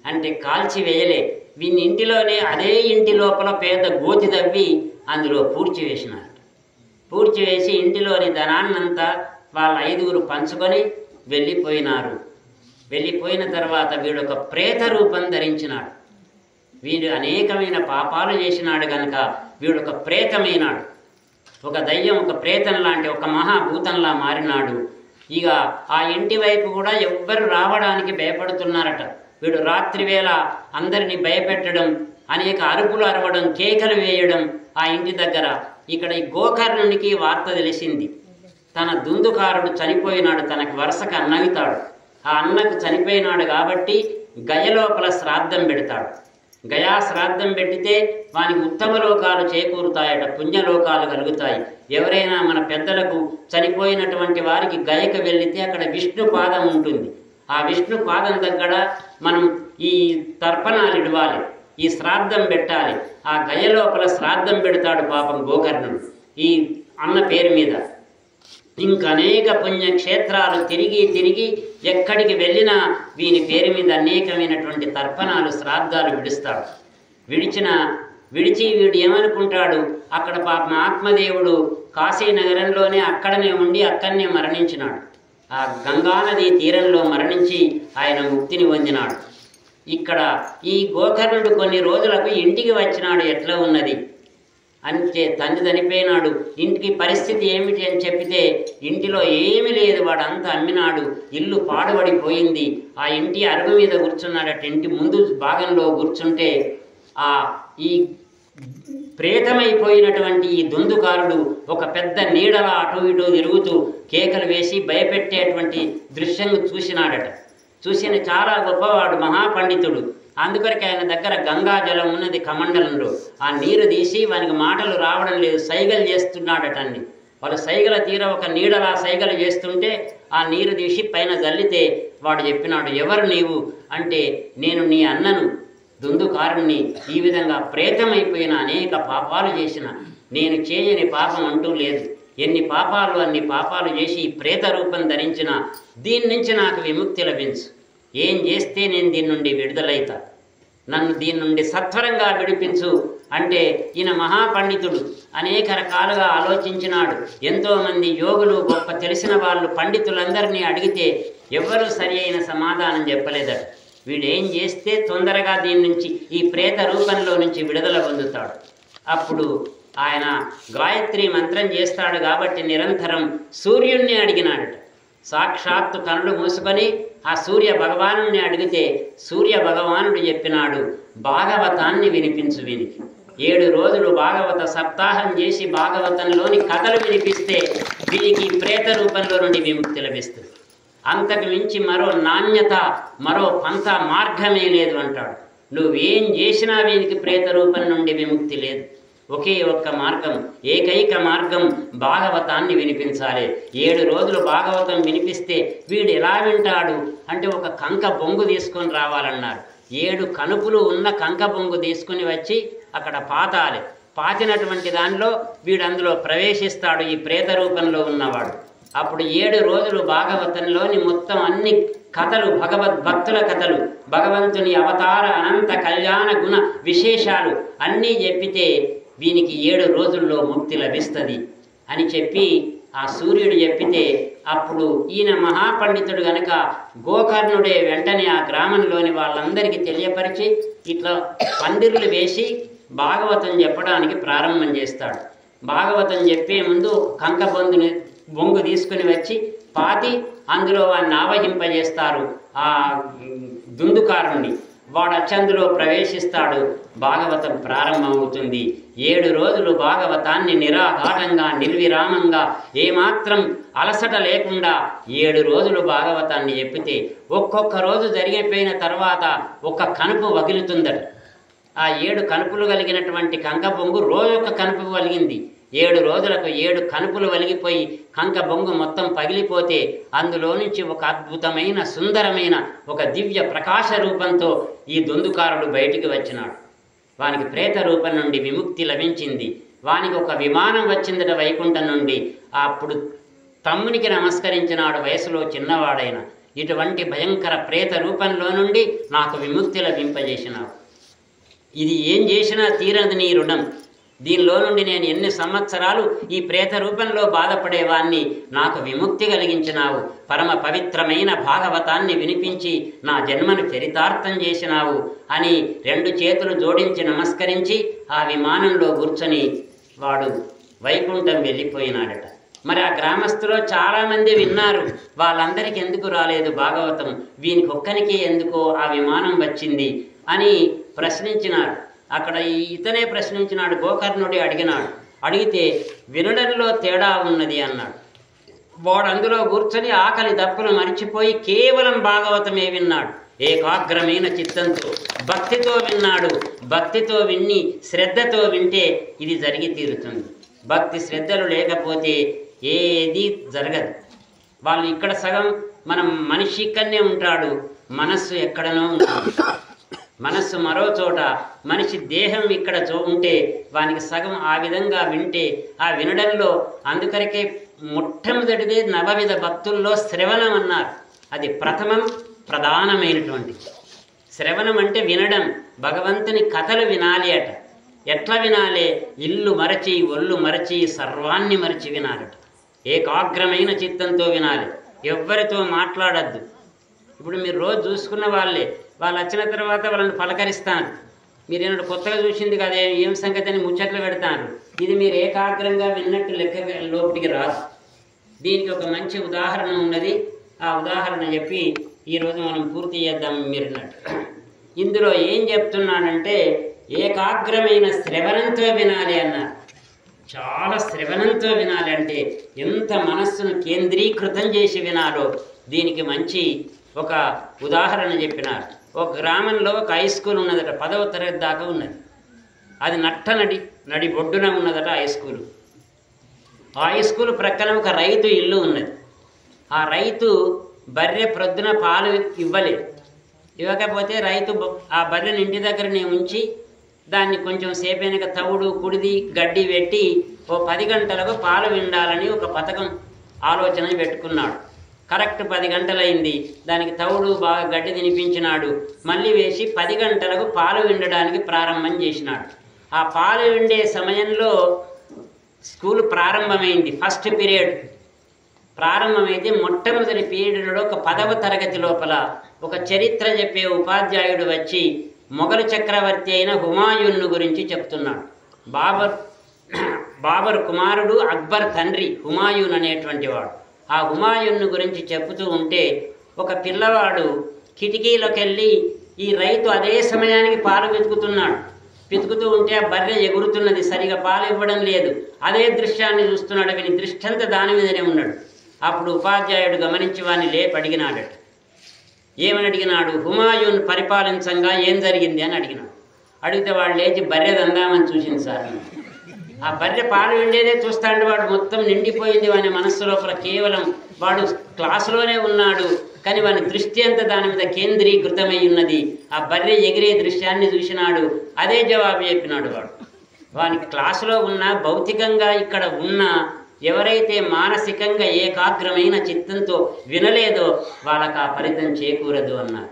అంటే కాల్చి వేయలే. వీని ఇంటిలోనే అదే ఇంటి లోపల పేద గోతి తవ్వి అందులో పూడ్చివేసినారు. పూడ్చివేసి ఇంటిలోని ధనాన్నంతా వాళ్ళ 5 పంచుకొని వెళ్ళిపోయినారు. వెళ్ళిపోయిన తర్వాత వీడు ఒక ప్రేత రూపం ధరించినాడు. వీడు అనేకమైన పాపాలు చేసినాడు కనుక వీడు ఒక ప్రేతమైనాడు. ఒక దయ్యం, ఒక ప్రేతం లాంటి ఒక మహాభూతంలా మారినాడు. ఇక ఆ ఇంటి వైపు కూడా ఎవ్వరు రావడానికి భయపడుతున్నారట. వీడు రాత్రి వేళ అందరినీ భయపెట్టడం, అనేక అరుపులు అరవడం, కేకలు వేయడం ఆ ఇంటి దగ్గర. ఇక్కడ ఈ గోకర్ణునికి వార్త తెలిసింది. తన దుందుకారుడు చనిపోయినాడు, తనకు వరుసకు అన్నవితాడు. ఆ అన్నకు చనిపోయినాడు కాబట్టి గయలోపల శ్రాద్ధం పెడతాడు. గయా శ్రాద్ధం పెట్టితే వానికి ఉత్తమ లోకాలు చేకూరుతాయట, పుణ్యలోకాలు కలుగుతాయి. ఎవరైనా మన పెద్దలకు చనిపోయినటువంటి వారికి గయకు వెళితే అక్కడ విష్ణు పాదం ఉంటుంది. ఆ విష్ణు పాదం దగ్గర మనం ఈ తర్పణాలు ఇవ్వాలి, ఈ శ్రాద్ధం పెట్టాలి. ఆ గయ లోపల శ్రాద్ధం పెడతాడు పాపం గోకర్ణుడు ఈ అన్న పేరు మీద. ఇంకనేక పుణ్యక్షేత్రాలు తిరిగి ఎక్కడికి వెళ్ళినా వీని పేరు మీద అనేకమైనటువంటి తర్పణాలు, శ్రాద్ధాలు విడుస్తాడు. విడిచి వీడు ఏమనుకుంటాడు, అక్కడ పాపం ఆత్మదేవుడు కాశీ నగరంలోనే అక్కడనే ఉండి అక్కడనే మరణించినాడు. ఆ గంగానది తీరంలో మరణించి ఆయన ముక్తిని పొందినాడు. ఇక్కడ ఈ గోకర్ణుడు కొన్ని రోజులకు ఇంటికి వచ్చినాడు. ఎట్లా ఉన్నది అంటే తండ్రి చనిపోయినాడు, ఇంటికి పరిస్థితి ఏమిటి అని చెప్పితే ఇంటిలో ఏమీ లేదు, వాడంతా అమ్మినాడు, ఇల్లు పాడుబడిపోయింది. ఆ ఇంటి అరుగు మీద కూర్చున్నాడట. ఇంటి ముందు భాగంలో కూర్చుంటే ఈ ప్రేతమైపోయినటువంటి ఈ దుందుకారుడు ఒక పెద్ద నీడలా అటు ఇటు తిరుగుతూ కేకలు వేసి భయపెట్టేటువంటి దృశ్యం చూసినాడట. చూసిన చాలా గొప్పవాడు, మహాపండితుడు. అందుకొరకు ఆయన దగ్గర గంగా జలం ఉన్నది కమండలంలో. ఆ నీరు తీసి వానికి మాటలు రావడం లేదు, సైగలు చేస్తున్నాడట అన్ని. వాళ్ళు సైగల తీర ఒక నీడలా సైగలు చేస్తుంటే ఆ నీరు తీసి పైన జల్లితే వాడు చెప్పినాడు, ఎవరు నీవు అంటే, నేను నీ అన్నను దుందుకారుణ్ణి. ఈ విధంగా ప్రేతమైపోయిన అనేక పాపాలు చేసిన, నేను చేయని పాపం అంటూ లేదు. ఎన్ని పాపాలు అన్ని పాపాలు చేసి ప్రేత రూపం ధరించిన దీని నుంచి నాకు విముక్తి లభించు. ఏం చేస్తే నేను దీని నుండి విడుదలైతా, నన్ను దీని నుండి సత్వరంగా విడిపించు అంటే ఈయన మహాపండితుడు. అనేక రకాలుగా ఆలోచించినాడు. ఎంతోమంది యోగులు, గొప్ప తెలిసిన వాళ్ళు, పండితులందరినీ అడిగితే ఎవ్వరూ సరి అయిన సమాధానం చెప్పలేదట. వీడేం చేస్తే తొందరగా దీని నుంచి, ఈ ప్రేత రూపంలో నుంచి విడుదల పొందుతాడు. అప్పుడు ఆయన గాయత్రి మంత్రం చేస్తాడు కాబట్టి నిరంతరం సూర్యుణ్ణి అడిగినాడట. సాక్షాత్తు కనులు మూసుకొని ఆ సూర్య భగవానుడిని అడిగితే సూర్య భగవానుడు చెప్పినాడు, భాగవతాన్ని వినిపించు వీనికి. 7 రోజులు భాగవత సప్తాహం చేసి భాగవతంలోని కథలు వినిపిస్తే వీనికి ప్రేత రూపంలో నుండి విముక్తి లభిస్తుంది. అంతకు మించి మరో నాణ్యత, మరో పంత మార్గమే లేదు అంటాడు. నువ్వేం చేసినా వీనికి ప్రేత రూపం నుండి విముక్తి లేదు. ఒకే ఒక్క మార్గం, ఏకైక మార్గం, భాగవతాన్ని వినిపించాలి. 7 రోజులు భాగవతం వినిపిస్తే వీడు ఎలా వింటాడు అంటే, ఒక కంక బొంగు తీసుకొని రావాలన్నారు. 7 కనుపులు ఉన్న కంక బొంగు తీసుకుని వచ్చి అక్కడ పాతాలి. పాతినటువంటి దానిలో వీడు అందులో ప్రవేశిస్తాడు, ఈ ప్రేత రూపంలో ఉన్నవాడు. అప్పుడు 7 రోజులు భాగవతంలోని మొత్తం అన్ని కథలు, భగవద్భక్తుల కథలు, భగవంతుని అవతార అనంత కళ్యాణ గుణ విశేషాలు అన్నీ చెప్పితే వీనికి 7 రోజుల్లో ముక్తి లభిస్తుంది అని చెప్పి ఆ సూర్యుడు చెప్పితే, అప్పుడు ఈయన మహాపండితుడు గనక గోకర్ణుడే వెంటనే ఆ గ్రామంలోని వాళ్ళందరికీ తెలియపరిచి ఇట్లా పందిర్లు వేసి భాగవతం చెప్పడానికి ప్రారంభం చేస్తాడు. భాగవతం చెప్పే ముందు కంక బొంగు తీసుకుని వచ్చి పాతి అందులో వాడిని ఆవహింపజేస్తారు. ఆ దుందుకారుణ్ణి వాడు అచ్చందులో ప్రవేశిస్తాడు. భాగవతం ప్రారంభమవుతుంది. 7 రోజులు భాగవతాన్ని నిరాఘాటంగా, నిర్విరామంగా, ఏమాత్రం అలసట లేకుండా 7 రోజులు భాగవతాన్ని చెప్పితే ఒక్కొక్క రోజు జరిగిపోయిన తర్వాత ఒక కనుపు వగులుతుందట. ఆ 7 కనుపులు కలిగినటువంటి కంక బొంగు రోజొక్క కనుపు వలిగింది. 7 రోజులకు 7 కనుపులు వలిగిపోయి కంక బొంగు మొత్తం పగిలిపోతే అందులో నుంచి ఒక అద్భుతమైన, సుందరమైన, ఒక దివ్య ప్రకాశ రూపంతో ఈ దుందుకారుడు బయటికి వచ్చినాడు. వానికి ప్రేత రూపం నుండి విముక్తి లభించింది. వానికి ఒక విమానం వచ్చిందట వైకుంఠం నుండి. అప్పుడు తమ్మునికి నమస్కరించినాడు, వయసులో చిన్నవాడైన. ఇటువంటి భయంకర ప్రేత రూపంలో నుండి నాకు విముక్తి లభింపజేసినావు. ఇది ఏం చేసినా తీరదు నీ రుణం. దీనిలో నుండి నేను ఎన్ని సంవత్సరాలు ఈ ప్రేత రూపంలో బాధపడేవాన్ని నాకు విముక్తి కలిగించినావు. పరమ పవిత్రమైన భాగవతాన్ని వినిపించి నా జన్మను చరితార్థం చేసినావు అని 2 చేతులు జోడించి నమస్కరించి ఆ విమానంలో కూర్చొని వాడు వైకుంఠం వెళ్ళిపోయినాడట. మరి ఆ గ్రామస్తులో చాలామంది విన్నారు. వాళ్ళందరికీ ఎందుకు రాలేదు భాగవతం, వీనికి ఒక్కనికి ఎందుకో ఆ విమానం వచ్చింది అని ప్రశ్నించినారు. అక్కడ ఇతనే ప్రశ్నించినాడు. గోకర్ణుడి అడిగినాడు. అడిగితే వినడంలో తేడా ఉన్నది అన్నాడు. వాడు అందులో కూర్చొని ఆకలి దప్పులు మరిచిపోయి కేవలం భాగవతమే విన్నాడు. ఏకాగ్రమైన చిత్తంతో, భక్తితో విన్నాడు. భక్తితో విన్ని శ్రద్ధతో వింటే ఇది జరిగి తీరుతుంది. భక్తి శ్రద్ధలు లేకపోతే ఏది జరగదు. వాళ్ళు ఇక్కడ సగం, మనం మనిషి ఇక్కడనే ఉంటాడు, మనస్సు ఎక్కడనో ఉంటుంది. మనస్సు మరో చోట, మనిషి దేహం ఇక్కడ ఉంటే వానికి సగం ఆ విధంగా వింటే ఆ వినడంలో, అందుకరికే మొట్టమొదటిదే నవవిధ భక్తుల్లో శ్రవణం అన్నారు. అది ప్రథమం, ప్రధానమైనటువంటి శ్రవణం అంటే వినడం. భగవంతుని కథలు వినాలి అట. ఎట్లా వినాలి? ఇల్లు మరచి, ఒళ్ళు మరచి, సర్వాన్ని మరచి వినాలట. ఏకాగ్రమైన చిత్తంతో వినాలి. ఎవ్వరితో మాట్లాడద్దు. ఇప్పుడు మీరు రోజు చూసుకున్న వాళ్ళే, వాళ్ళు వచ్చిన తర్వాత వాళ్ళని పలకరిస్తాను. మీరు ఏమన్నా కొత్తగా చూసింది కదా, ఏం సంగతి అని ముచ్చట్లు పెడతాను. ఇది మీరు ఏకాగ్రంగా విన్నట్టు లెక్క లోపలికి రాదు. దీనికి ఒక మంచి ఉదాహరణ ఉన్నది. ఆ ఉదాహరణ చెప్పి ఈరోజు మనం పూర్తి చేద్దాం. మీరున్నట్టు ఇందులో ఏం చెప్తున్నానంటే, ఏకాగ్రమైన శ్రవణంతో వినాలి అన్నారు. చాలా శ్రవణంతో వినాలి అంటే ఎంత మనస్సును కేంద్రీకృతం చేసి వినాలో దీనికి మంచి ఒక ఉదాహరణ చెప్పినారు. ఒక గ్రామంలో ఒక హై స్కూల్ ఉన్నదట, 10వ తరగతి దాకా ఉన్నది. అది నడి బొడ్డున ఉన్నదట హై స్కూలు. ఆ హై స్కూల్ ప్రక్కన ఒక రైతు ఇల్లు ఉన్నది. ఆ రైతు బర్రె ప్రొద్దున పాలు ఇవ్వకపోతే రైతు ఆ బర్రెని ఇంటి దగ్గరనే ఉంచి దాన్ని కొంచెం సేపైనక తవుడు కుడిది గడ్డి పెట్టి 10 గంటలకు పాలు విండాలని ఒక పథకం ఆలోచన పెట్టుకున్నాడు. కరెక్ట్ 10 గంటలైంది. దానికి తవుడు బాగా గడ్డి తినిపించినాడు. మళ్ళీ వేసి 10 గంటలకు పాలు విండడానికి ప్రారంభం చేసినాడు. ఆ పాలు విండే సమయంలో స్కూల్ ప్రారంభమైంది. ఫస్ట్ పీరియడ్ ప్రారంభమైతే మొట్టమొదటి పీరియడ్లో ఒక 10వ తరగతి లోపల ఒక చరిత్ర చెప్పే ఉపాధ్యాయుడు వచ్చి మొఘలు చక్రవర్తి అయిన హుమాయూన్ను గురించి చెప్తున్నాడు. బాబర్ కుమారుడు అక్బర్ తండ్రి హుమాయూన్ అనేటువంటి వాడు. ఆ హుమాయూన్ను గురించి చెబుతూ ఉంటే ఒక పిల్లవాడు కిటికీలోకి వెళ్ళి ఈ రైతు అదే సమయానికి పాలు పితుకుతూ ఉంటే ఆ బర్రె ఎగురుతున్నది, సరిగా పాలు ఇవ్వడం లేదు. అదే దృశ్యాన్ని చూస్తున్నాడు. వీని దృష్టంతా దాని మీదనే ఉన్నాడు. అప్పుడు ఉపాధ్యాయుడు గమనించి వాడిని లేపి అడిగినాడట. ఏమని అడిగినాడు? హుమాయూన్ పరిపాలించంగా ఏం జరిగింది అని అడిగినాడు. అడిగితే వాడు లేచి బర్రె దందామని చూసింది సార్. ఆ బర్రె పాలు విండేదే చూస్తాడు. వాడు మొత్తం నిండిపోయింది వాని మనస్సు లోపల. కేవలం వాడు క్లాసులోనే ఉన్నాడు కానీ వాని దృష్టి అంతా దాని మీద కేంద్రీకృతమై ఉన్నది. ఆ బర్రె ఎగిరే దృశ్యాన్ని చూసినాడు. అదే జవాబు చెప్పినాడు వాడు. వాని క్లాసులో ఉన్న భౌతికంగా ఇక్కడ ఉన్న ఎవరైతే మానసికంగా ఏకాగ్రమైన చిత్తంతో వినలేదో వాళ్ళకు ఆ ఫలితం చేకూరదు అన్నారు.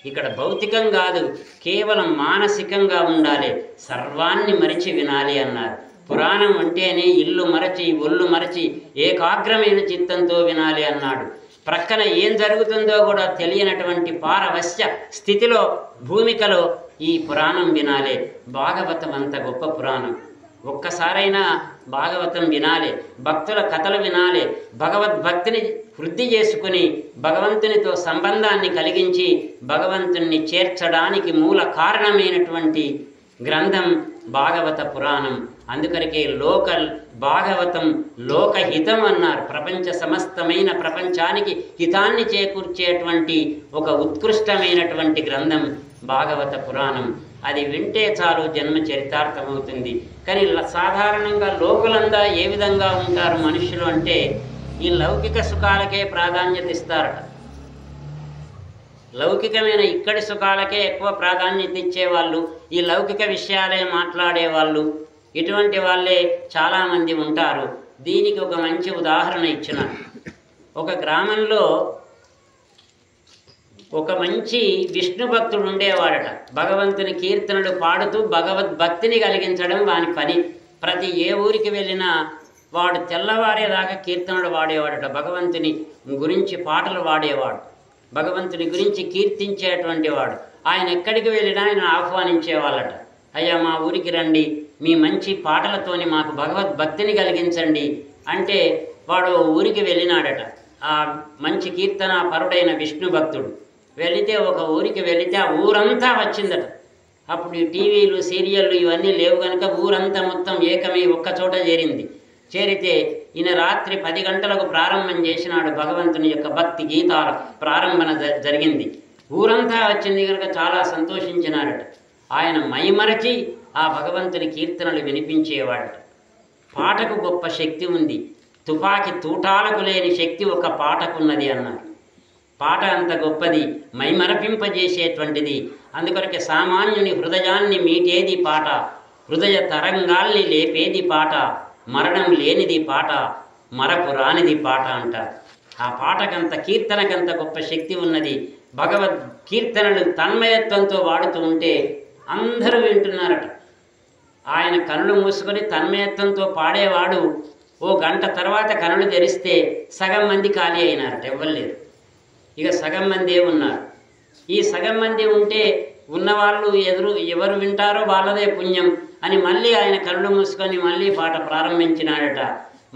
ఇక్కడ భౌతికం కాదు, కేవలం మానసికంగా ఉండాలి, సర్వాన్ని మరిచి వినాలి అన్నారు. పురాణం అంటేనే ఇల్లు మరచి ఒళ్ళు మరచి ఏకాగ్రమైన చిత్తంతో వినాలి అన్నాడు. ప్రక్కన ఏం జరుగుతుందో కూడా తెలియనటువంటి పారవశ్య స్థితిలో భూమికలో ఈ పురాణం వినాలి. భాగవతం అంత గొప్ప పురాణం. ఒక్కసారైనా భాగవతం వినాలి, భక్తుల కథలు వినాలి, భగవద్భక్తిని వృద్ధి చేసుకుని భగవంతునితో సంబంధాన్ని కలిగించి భగవంతుణ్ణి చేర్చడానికి మూల కారణమైనటువంటి గ్రంథం భాగవత పురాణం. అందుకరికే భాగవతం లోకహితం అన్నారు. ప్రపంచ సమస్తమైన ప్రపంచానికి హితాన్ని చేకూర్చేటువంటి ఒక ఉత్కృష్టమైనటువంటి గ్రంథం భాగవత పురాణం. అది వింటే చాలు జన్మ చరితార్థమవుతుంది. కానీ సాధారణంగా లోకులంతా ఏ విధంగా ఉంటారు మనుషులు అంటే ఈ లౌకిక సుఖాలకే ప్రాధాన్యత ఇస్తారట. లౌకికమైన ఇక్కడి సుఖాలకే ఎక్కువ ప్రాధాన్యత ఇచ్చేవాళ్ళు, ఈ లౌకిక విషయాలే మాట్లాడేవాళ్ళు, ఇటువంటి వాళ్ళే చాలామంది ఉంటారు. దీనికి ఒక మంచి ఉదాహరణ ఇచ్చిన ఒక గ్రామంలో ఒక మంచి విష్ణు భక్తుడు ఉండేవాడట. భగవంతుని కీర్తనలు పాడుతూ భగవద్భక్తిని కలిగించడం వాని పని. ప్రతి ఏ ఊరికి వెళ్ళినా వాడు తెల్లవారేదాకా కీర్తనలు వాడేవాడట. భగవంతుని గురించి పాటలు వాడేవాడు, భగవంతుని గురించి కీర్తించేటువంటి వాడు. ఆయన ఎక్కడికి వెళ్ళినా ఆయన ఆహ్వానించేవాళ్ళట. అయ్యా మా ఊరికి రండి, మీ మంచి పాటలతోని మాకు భగవద్భక్తిని కలిగించండి అంటే వాడు ఊరికి వెళ్ళినాడట. ఆ మంచి కీర్తన పరుడైన విష్ణు భక్తుడు ఒక ఊరికి వెళితే ఆ ఊరంతా వచ్చిందట. అప్పుడు ఈ టీవీలు సీరియళ్ళు ఇవన్నీ లేవు కనుక ఊరంతా మొత్తం ఏకమై ఒక్క చోట చేరితే ఈయన రాత్రి 10 గంటలకు ప్రారంభం చేసినాడు. భగవంతుని యొక్క భక్తి గీతాల ప్రారంభన జరిగింది. ఊరంతా వచ్చింది కనుక చాలా సంతోషించినాడట. ఆయన మైమరచి ఆ భగవంతుని కీర్తనలు వినిపించేవాడట. పాటకు గొప్ప శక్తి ఉంది, తుపాకి తూటాలకు లేని శక్తి ఒక పాటకున్నది అన్నారు. పాట అంత గొప్పది, మైమరపింపజేసేటువంటిది. అందుకొరకే సామాన్యుని హృదయాన్ని మీటేది పాట, హృదయ తరంగాల్ని లేపేది పాట, మరణం లేనిది పాట, మరపు రానిది పాట అంటారు. ఆ పాటకంత కీర్తనకంత గొప్ప శక్తి ఉన్నది. భగవద్ కీర్తనలు తన్మయత్వంతో వాడుతూ ఉంటే అందరూ వింటున్నారట. ఆయన కనులు మూసుకొని తన్మయత్వంతో పాడేవాడు 1 గంట తర్వాత కనులు తెరిస్తే సగం మంది ఖాళీ అయినారట, ఎవ్వరు. ఇక సగం మందే ఉన్నారు. ఈ సగం మంది ఉంటే ఉన్నవాళ్ళు ఎవరు వింటారో వాళ్ళదే పుణ్యం అని మళ్ళీ ఆయన కనులు మూసుకొని మళ్ళీ పాట ప్రారంభించినాడట.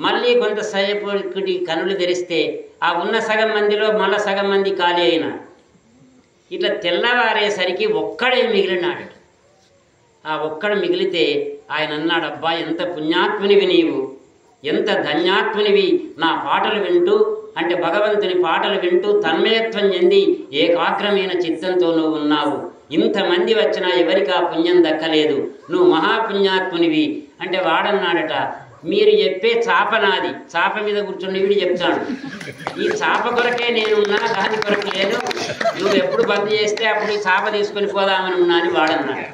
మళ్ళీ కొంతసేపటికి కనులు తెరిస్తే ఆ ఉన్న సగం మందిలో మళ్ళీ సగం మంది ఖాళీ అయినారు. ఇట్లా తెల్లవారేసరికి ఒక్కడే మిగిలినాడట. ఆ ఒక్కడు మిగిలితే ఆయన అన్నాడు, అబ్బా ఎంత పుణ్యాత్మునివి నీవు, ఎంత ధన్యాత్మునివి, నా పాటలు వింటూ అంటే భగవంతుని పాటలు వింటూ తన్మయత్వం చెంది ఏకాగ్రమైన చిత్తంతో నువ్వు ఉన్నావు. ఇంతమంది వచ్చినా ఎవరికి ఆ పుణ్యం దక్కలేదు, నువ్వు మహాపుణ్యాత్మునివి అంటే వాడన్నాడట, మీరు చెప్పే చాప నాది, చాప మీద కూర్చుని వీడు చెప్తాడు, ఈ చాప కొరకే నేను ఉన్నా, దాని కొరకు లేదు, నువ్వు ఎప్పుడు బంద్ చేస్తే అప్పుడు ఈ చాప తీసుకొని పోదామని ఉన్నా అని వాడన్నాడు.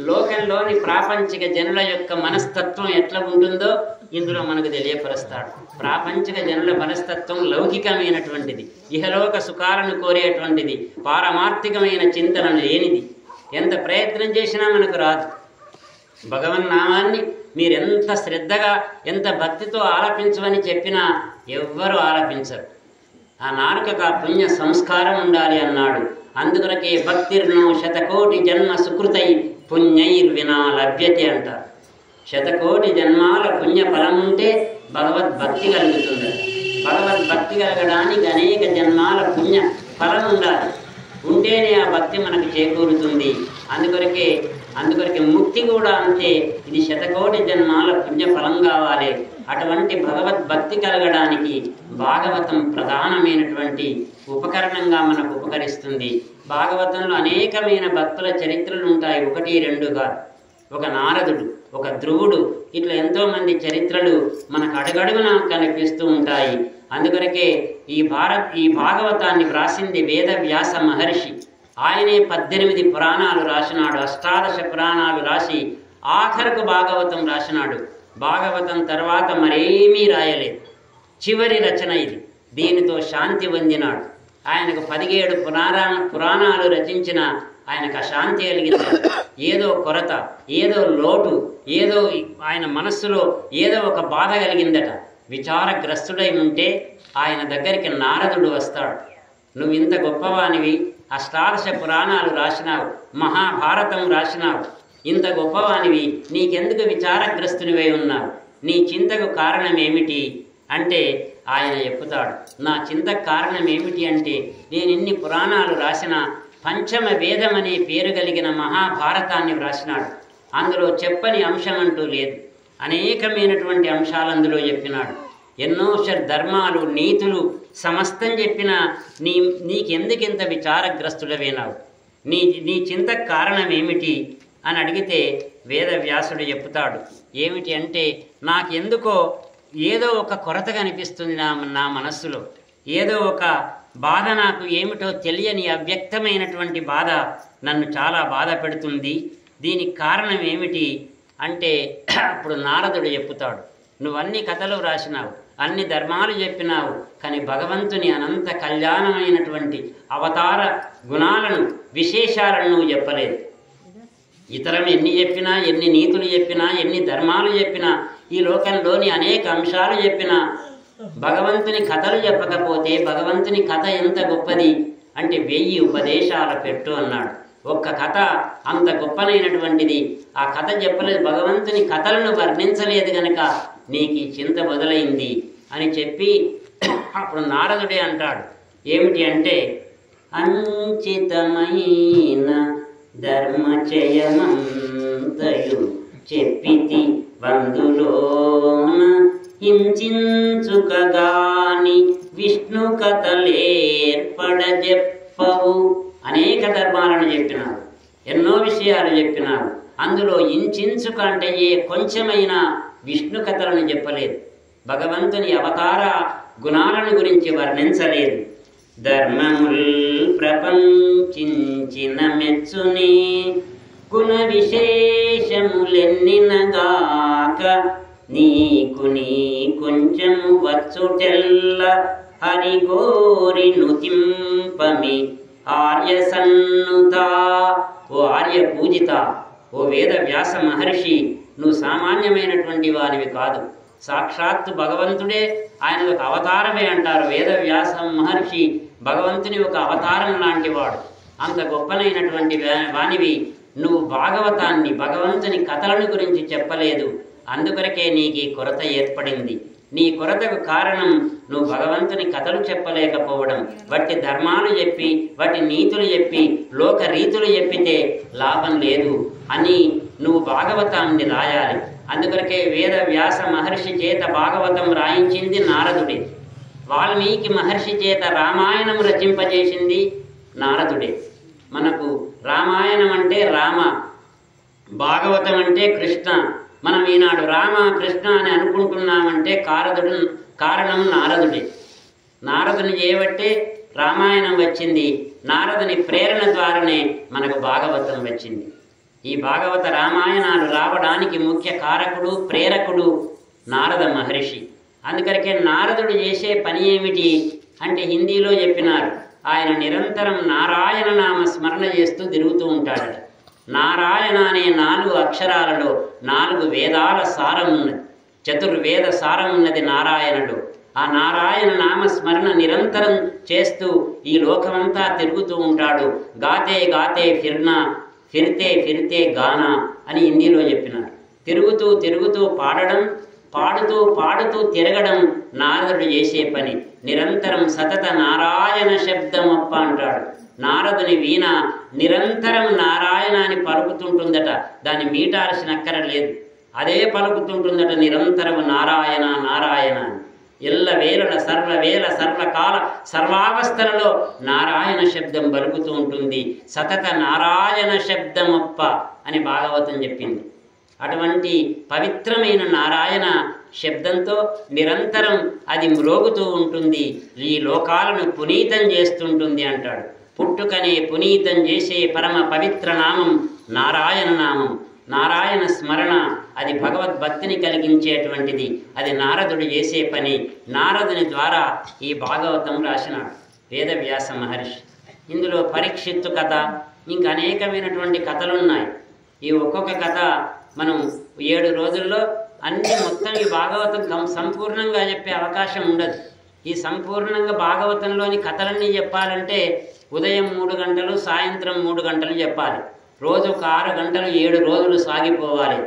లోకంలోని ప్రాపంచిక జనుల యొక్క మనస్తత్వం ఎట్లా ఉంటుందో ఇందులో మనకు తెలియపరుస్తాడు. ప్రాపంచిక జనుల మనస్తత్వం లౌకికమైనటువంటిది, ఇహలోక సుఖాలను కోరేటువంటిది, పారమార్థికమైన చింతన లేనిది. ఎంత ప్రయత్నం చేసినా మనకు రాదు. భగవన్నామాన్ని మీరెంత శ్రద్ధగా ఎంత భక్తితో ఆలపించమని చెప్పినా ఎవ్వరూ ఆలపించరు. ఆ నాలుకకు ఆ పుణ్య సంస్కారం ఉండాలి అన్నాడు. అందుకొరకే భక్తిర్నో శతకోటి జన్మ సుకృతై పుణ్యైర్వినా లభ్యతే అంటారు. శతకోటి జన్మాల పుణ్య ఫలం ఉంటే భగవద్భక్తి కలుగుతుంది. భగవద్భక్తి కలగడానికి అనేక జన్మాల పుణ్య ఫలం ఉండాలి, ఉంటేనే ఆ భక్తి మనకు చేకూరుతుంది. అందుకొరకే ముక్తి కూడా అంతే, ఇది శతకోటి జన్మాల పుణ్య ఫలం కావాలి. అటువంటి భగవద్భక్తి కలగడానికి భాగవతం ప్రధానమైనటువంటి ఉపకరణంగా మనకు ఉపకరిస్తుంది. భాగవతంలో అనేకమైన భక్తుల చరిత్రలు ఉంటాయి, 1, 2గా. ఒక నారదుడు, ఒక ధ్రువుడు, ఇట్లా ఎంతోమంది చరిత్రలు మనకు అడుగడుగునా కనిపిస్తూ ఉంటాయి. అందుకొరకే ఈ భాగవతాన్ని వ్రాసింది వేదవ్యాస మహర్షి. ఆయనే 18 పురాణాలు రాసినాడు, 18 పురాణాలు రాసి ఆఖరకు భాగవతం రాసినాడు. భాగవతం తర్వాత మరేమీ రాయలేదు, చివరి రచన ఇది. దీనితో శాంతి పొందినాడు. ఆయనకు 17 పురాణాలు రచించిన ఆయనకు అశాంతి కలిగింది. ఏదో కొరత, ఏదో లోటు, ఏదో ఆయన మనస్సులో ఏదో ఒక బాధ కలిగిందట. విచారగ్రస్తుడై ఉంటే ఆయన దగ్గరికి నారదుడు వస్తాడు. నువ్వు ఇంత గొప్పవానివి, 18 పురాణాలు రాసినావు, మహాభారతం రాసినావు, ఇంత గొప్పవానివి, నీకెందుకు విచారగ్రస్తునివై ఉన్నావు, నీ చింతకు కారణం ఏమిటి అంటే ఆయన చెప్పుతాడు. నా చింతకు కారణం ఏమిటి అంటే నేను ఇన్ని పురాణాలు రాసిన పంచమ వేదం అనే పేరు కలిగిన మహాభారతాన్ని వ్రాసినాడు. అందులో చెప్పని అంశం అంటూ లేదు, అనేకమైనటువంటి అంశాలు అందులో చెప్పినాడు. ఎన్నో ధర్మాలు, నీతులు సమస్తం చెప్పిన నీకెందుకింత విచారగ్రస్తుడవేనావు, నీ చింతకు కారణం ఏమిటి అని అడిగితే వేదవ్యాసుడు చెప్తాడు. ఏమిటి అంటే నాకెందుకో ఏదో ఒక కొరత కనిపిస్తుంది నా మనస్సులో, ఏదో ఒక బాధ, నాకు ఏమిటో తెలియని అవ్యక్తమైనటువంటి బాధ నన్ను చాలా బాధ పెడుతుంది. దీనికి కారణం ఏమిటి అంటే అప్పుడు నారదుడు చెప్పుతాడు, నువ్వన్ని కథలు రాసినావు, అన్ని ధర్మాలు చెప్పినావు, కానీ భగవంతుని అనంత కళ్యాణమైనటువంటి అవతార గుణాలను, విశేషాలను నువ్వు చెప్పలేదు. ఇతరం ఎన్ని చెప్పినా, ఎన్ని నీతులు చెప్పినా, ఎన్ని ధర్మాలు చెప్పినా, ఈ లోకంలోని అనేక అంశాలు చెప్పినా భగవంతుని కథలు చెప్పకపోతే భగవంతుని కథ ఎంత గొప్పది అంటే 1000 ఉపదేశాల పెట్టు అన్నాడు. ఒక్క కథ అంత గొప్పనైనటువంటిది, ఆ కథ చెప్పలేదు, భగవంతుని కథలను వర్ణించలేదు గనక నీకు ఈ చింత మొదలైంది అని చెప్పి అప్పుడు నారదుడే అంటాడు. ఏమిటి అంటే అంచితమైన ధర్మచయమంతయు చెప్పితి బంధులోన హింసించుకగాని విష్ణు కథలేర్పడజెప్పవు. అనేక ధర్మాలను చెప్పినారు, ఎన్నో విషయాలు చెప్పినారు. అందులో ఇంచుక అంటే ఏ కొంచెమైన విష్ణు కథలను చెప్పలేదు, భగవంతుని అవతార గుణాలను గురించి వర్ణించలేదు. ధర్మముల్ ప్రపంచించిన మెచ్చుని గుణ విశేషములెన్నినగాక నీకు నీ కొంచెము వచ్చుటెల్ల హరిగోరి నుతింపమి ఆర్య సన్నుత. ఓ ఆర్య పూజిత, ఓ వేద వ్యాస మహర్షి, నువ్వు సామాన్యమైనటువంటి వారివి కాదు, సాక్షాత్తు భగవంతుడే, ఆయన ఒక అవతారమే అంటారు. వేద వ్యాస మహర్షి భగవంతుని ఒక అవతారం లాంటి వాడు. అంత గొప్పనైనటువంటి వానివి నువ్వు భాగవతాన్ని, భగవంతుని కథలను గురించి చెప్పలేదు, అందుకొరకే నీకు ఈ కొరత ఏర్పడింది. నీ కొరతకు కారణం నువ్వు భగవంతుని కథలు చెప్పలేకపోవడం. వట్టి ధర్మాలు చెప్పి, వట్టి నీతులు చెప్పి, లోక రీతులు చెప్పితే లాభం లేదు అని నువ్వు భాగవతాన్ని రాయాలి. అందుకొరకే వేద వ్యాస మహర్షి చేత భాగవతం రాయించింది నారదుడే. వాల్మీకి మహర్షి చేత రామాయణం రచింపజేసింది నారదుడే. మనకు రామాయణం అంటే రామ, భాగవతం అంటే కృష్ణ. మనం ఈనాడు రామ కృష్ణ అని అనుకుంటున్నామంటే కారణం నారదుడే. నారదుని చేయబట్టే రామాయణం వచ్చింది. నారదుని ప్రేరణ ద్వారానే మనకు భాగవతం వచ్చింది. ఈ భాగవత రామాయణాలు రావడానికి ముఖ్య కారకుడు, ప్రేరకుడు నారద మహర్షి. అందుకరికే నారదుడు చేసే పని ఏమిటి అంటే హిందీలో చెప్పినారు, ఆయన నిరంతరం నారాయణ నామ స్మరణ చేస్తూ తిరుగుతూ ఉంటాడట. నారాయణ అనే 4 అక్షరాలలో 4 వేదాల సారం ఉన్నది, చతుర్వేద సారం ఉన్నది నారాయణుడు. ఆ నారాయణ నామ స్మరణ నిరంతరం చేస్తూ ఈ లోకమంతా తిరుగుతూ ఉంటాడు. గాతే గాతే ఫిర్నా, ఫిరితే ఫిరితే గానా అని హిందీలో చెప్పినారు. తిరుగుతూ తిరుగుతూ పాడడం, పాడుతూ పాడుతూ తిరగడం నారదుడు చేసే పని. నిరంతరం సతత నారాయణ శబ్దమప్ప అంటాడు. నారదుని వీణ నిరంతరం నారాయణ అని పలుకుతుంటుందట. దాన్ని మీటాల్సిన అక్కర లేదు, అదే పలుకుతుంటుందట నిరంతరం నారాయణ నారాయణ. ఎల్ల వేళల సర్వవేళ సర్వకాల సర్వావస్థలలో నారాయణ శబ్దం పలుకుతూ ఉంటుంది. సతత నారాయణ శబ్దమప్ప అని భాగవతం చెప్పింది. అటువంటి పవిత్రమైన నారాయణ శబ్దంతో నిరంతరం అది మ్రోగుతూ ఉంటుంది, ఈ లోకాలను పునీతం చేస్తుంటుంది అంటాడు. పుట్టుకనే పునీతం చేసే పరమ పవిత్ర నామం నారాయణ నామం. నారాయణ స్మరణ అది భగవద్భక్తిని కలిగించేటువంటిది. అది నారదుడు చేసే పని. నారదుని ద్వారా ఈ భాగవతం రాసినాడు వేదవ్యాస మహర్షి. ఇందులో పరీక్షిత్తు కథ, ఇంకా అనేకమైనటువంటి కథలున్నాయి. ఈ ఒక్కొక్క కథ మనం 7 రోజుల్లో అన్ని మొత్తం ఈ భాగవతం సంపూర్ణంగా చెప్పే అవకాశం ఉండదు. ఈ సంపూర్ణంగా భాగవతంలోని కథలన్నీ చెప్పాలంటే ఉదయం 3 గంటలు, సాయంత్రం 3 గంటలు చెప్పాలి. రోజుకు 6 గంటలు 7 రోజులు సాగిపోవాలి.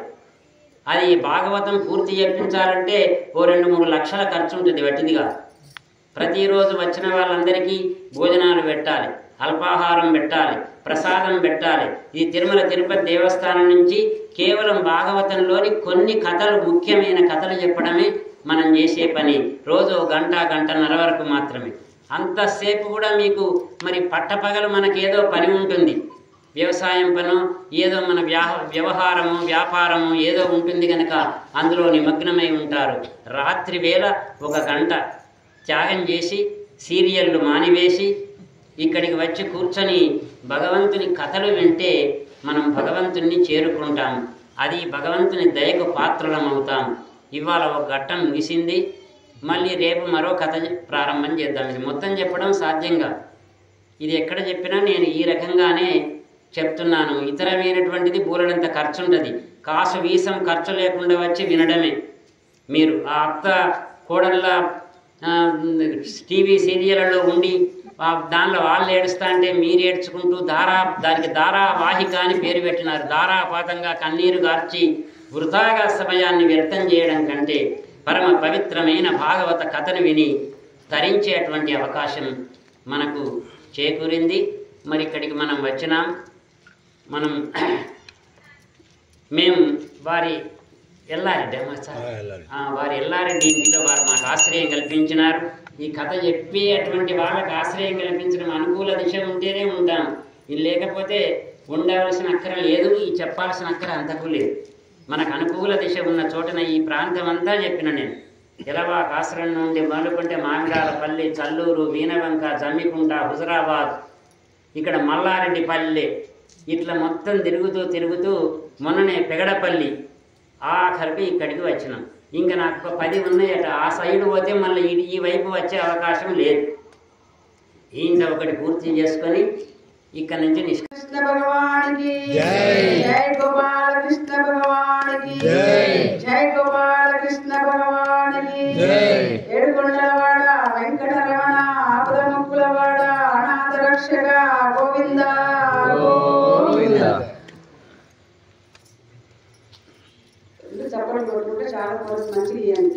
అది భాగవతం పూర్తి చెప్పించాలంటే ఓ 2-3 లక్షల ఖర్చు ఉంటుంది వట్టిదిగా. ప్రతిరోజు వచ్చిన వాళ్ళందరికీ భోజనాలు పెట్టాలి, అల్పాహారం పెట్టాలి, ప్రసాదం పెట్టాలి. ఇది తిరుమల తిరుపతి దేవస్థానం నుంచి కేవలం భాగవతంలోని కొన్ని కథలు, ముఖ్యమైన కథలు చెప్పడమే మనం చేసే పని. రోజు గంట గంటన్నర వరకు మాత్రమే. అంతసేపు కూడా మీకు మరి పట్టపగలు మనకేదో పని ఉంటుంది, వ్యవసాయం పను, ఏదో మన వ్యవహారము వ్యాపారము ఏదో ఉంటుంది కనుక అందులో నిమగ్నమై ఉంటారు. రాత్రి వేళ 1 గంట త్యాగం చేసి సీరియళ్ళు మానివేసి ఇక్కడికి వచ్చి కూర్చొని భగవంతుని కథలు వింటే మనం భగవంతుని చేరుకుంటాం. అది భగవంతుని దయకు పాత్రలం అవుతాం. ఇవాళ 1 ఘట్టం ముగిసింది, మళ్ళీ రేపు మరో కథ ప్రారంభం చేద్దాం. ఇది మొత్తం చెప్పడం సాధ్యంగా, ఇది ఎక్కడ చెప్పినా నేను ఈ రకంగానే చెప్తున్నాను. ఇతరమైనటువంటిది బోలెడంత ఖర్చు ఉంటుంది. కాసు వీసం ఖర్చు లేకుండా వచ్చి వినడమే. మీరు ఆ అత్త కోడళ్ళ టీవీ సీరియళ్ళలో ఉండి దానిలో వాళ్ళు ఏడుస్తా అంటే మీరు ఏడ్చుకుంటూ దానికి ధారావాహిక అని పేరు పెట్టినారు. ధారాపాతంగా కన్నీరు గార్చి వృథాగా సమయాన్ని వ్యర్థం చేయడం కంటే పరమ పవిత్రమైన భాగవత కథను విని తరించేటువంటి అవకాశం మనకు చేకూరింది. మరి ఇక్కడికి మనం వచ్చినాం. మేము వారి ఎల్లారెడ్డి ఇంటిలో వారు మాకు ఆశ్రయం కల్పించినారు. ఈ కథ చెప్పేటువంటి వాళ్ళకి ఆశ్రయం కల్పించడం అనుకూల దిశ ఉంటేనే ఉంటాం, ఇది లేకపోతే ఉండవలసిన అక్కర లేదు, ఈ చెప్పాల్సిన అక్కర అంతకు లేదు. మనకు అనుకూల దిశ ఉన్న చోటన ఈ ప్రాంతం అంతా చెప్పిన నేను. ఎలవాక ఆశ్రమం నుండి మొదలుకుంటే మామిడాలపల్లి, చల్లూరు, వీణవంక, జమ్మికుంట, హుజరాబాద్, ఇక్కడ మల్లారెడ్డిపల్లి, ఇట్లా మొత్తం తిరుగుతూ మొన్ననే పెగడపల్లి ఆఖరికి ఇక్కడికి వచ్చినాం. ఇంకా నాకు 10 ఉన్నాయట. ఆ సైడ్ పోతే మళ్ళీ ఈ వైపు వచ్చే అవకాశం లేదు. ఈయన ఒకటి పూర్తి చేసుకొని ఇక్కడ నుంచి కృష్ణ భగవానికి జై గోపాలకృష్ణ భగవానికి జై గోపాలకృష్ణ భగవానికి ఏడుకొండలవాడ వెంకటరమణ ఆపదముక్కులవాడ అనాథ రక్షక గోవింద గోవింద. చప్పట్లు కొట్టుకుంటే చాలా మంచిది. ఇవ్వండి.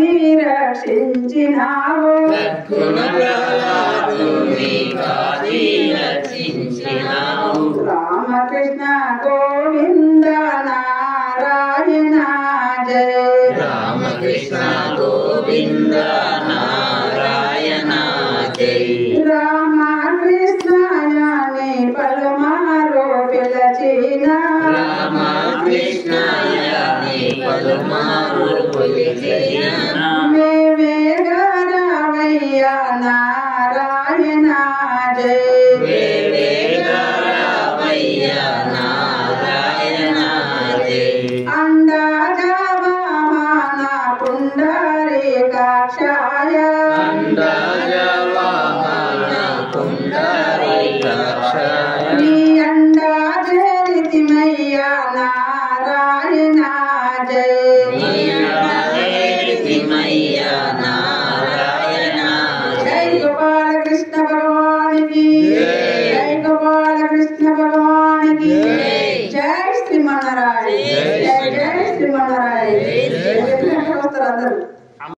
కాచి రక్షించినావు లక్కున ప్రహ్లాదుని కాచి రక్షించినావు రామకృష్ణ గోవింద నారాయణ జయ రామకృష్ణ గోవింద నారాయణ జై రామకృష్ణయాని పలుమారు పిలచిన రామకృష్ణయాని పలుమారు పిలిచిన మేమే గరవయ్య నారాయణ జయ వేవేగరవయ్య నారాయణ జై అండాజవామన పుండరీకాక్షాయ అండాజవామన పుండరీకాక్షాయ నీ అండాజరితిమయ్య నారాయణ జయ నీలవేతిమయ్య నారాయణ జై గోపాలకృష్ణ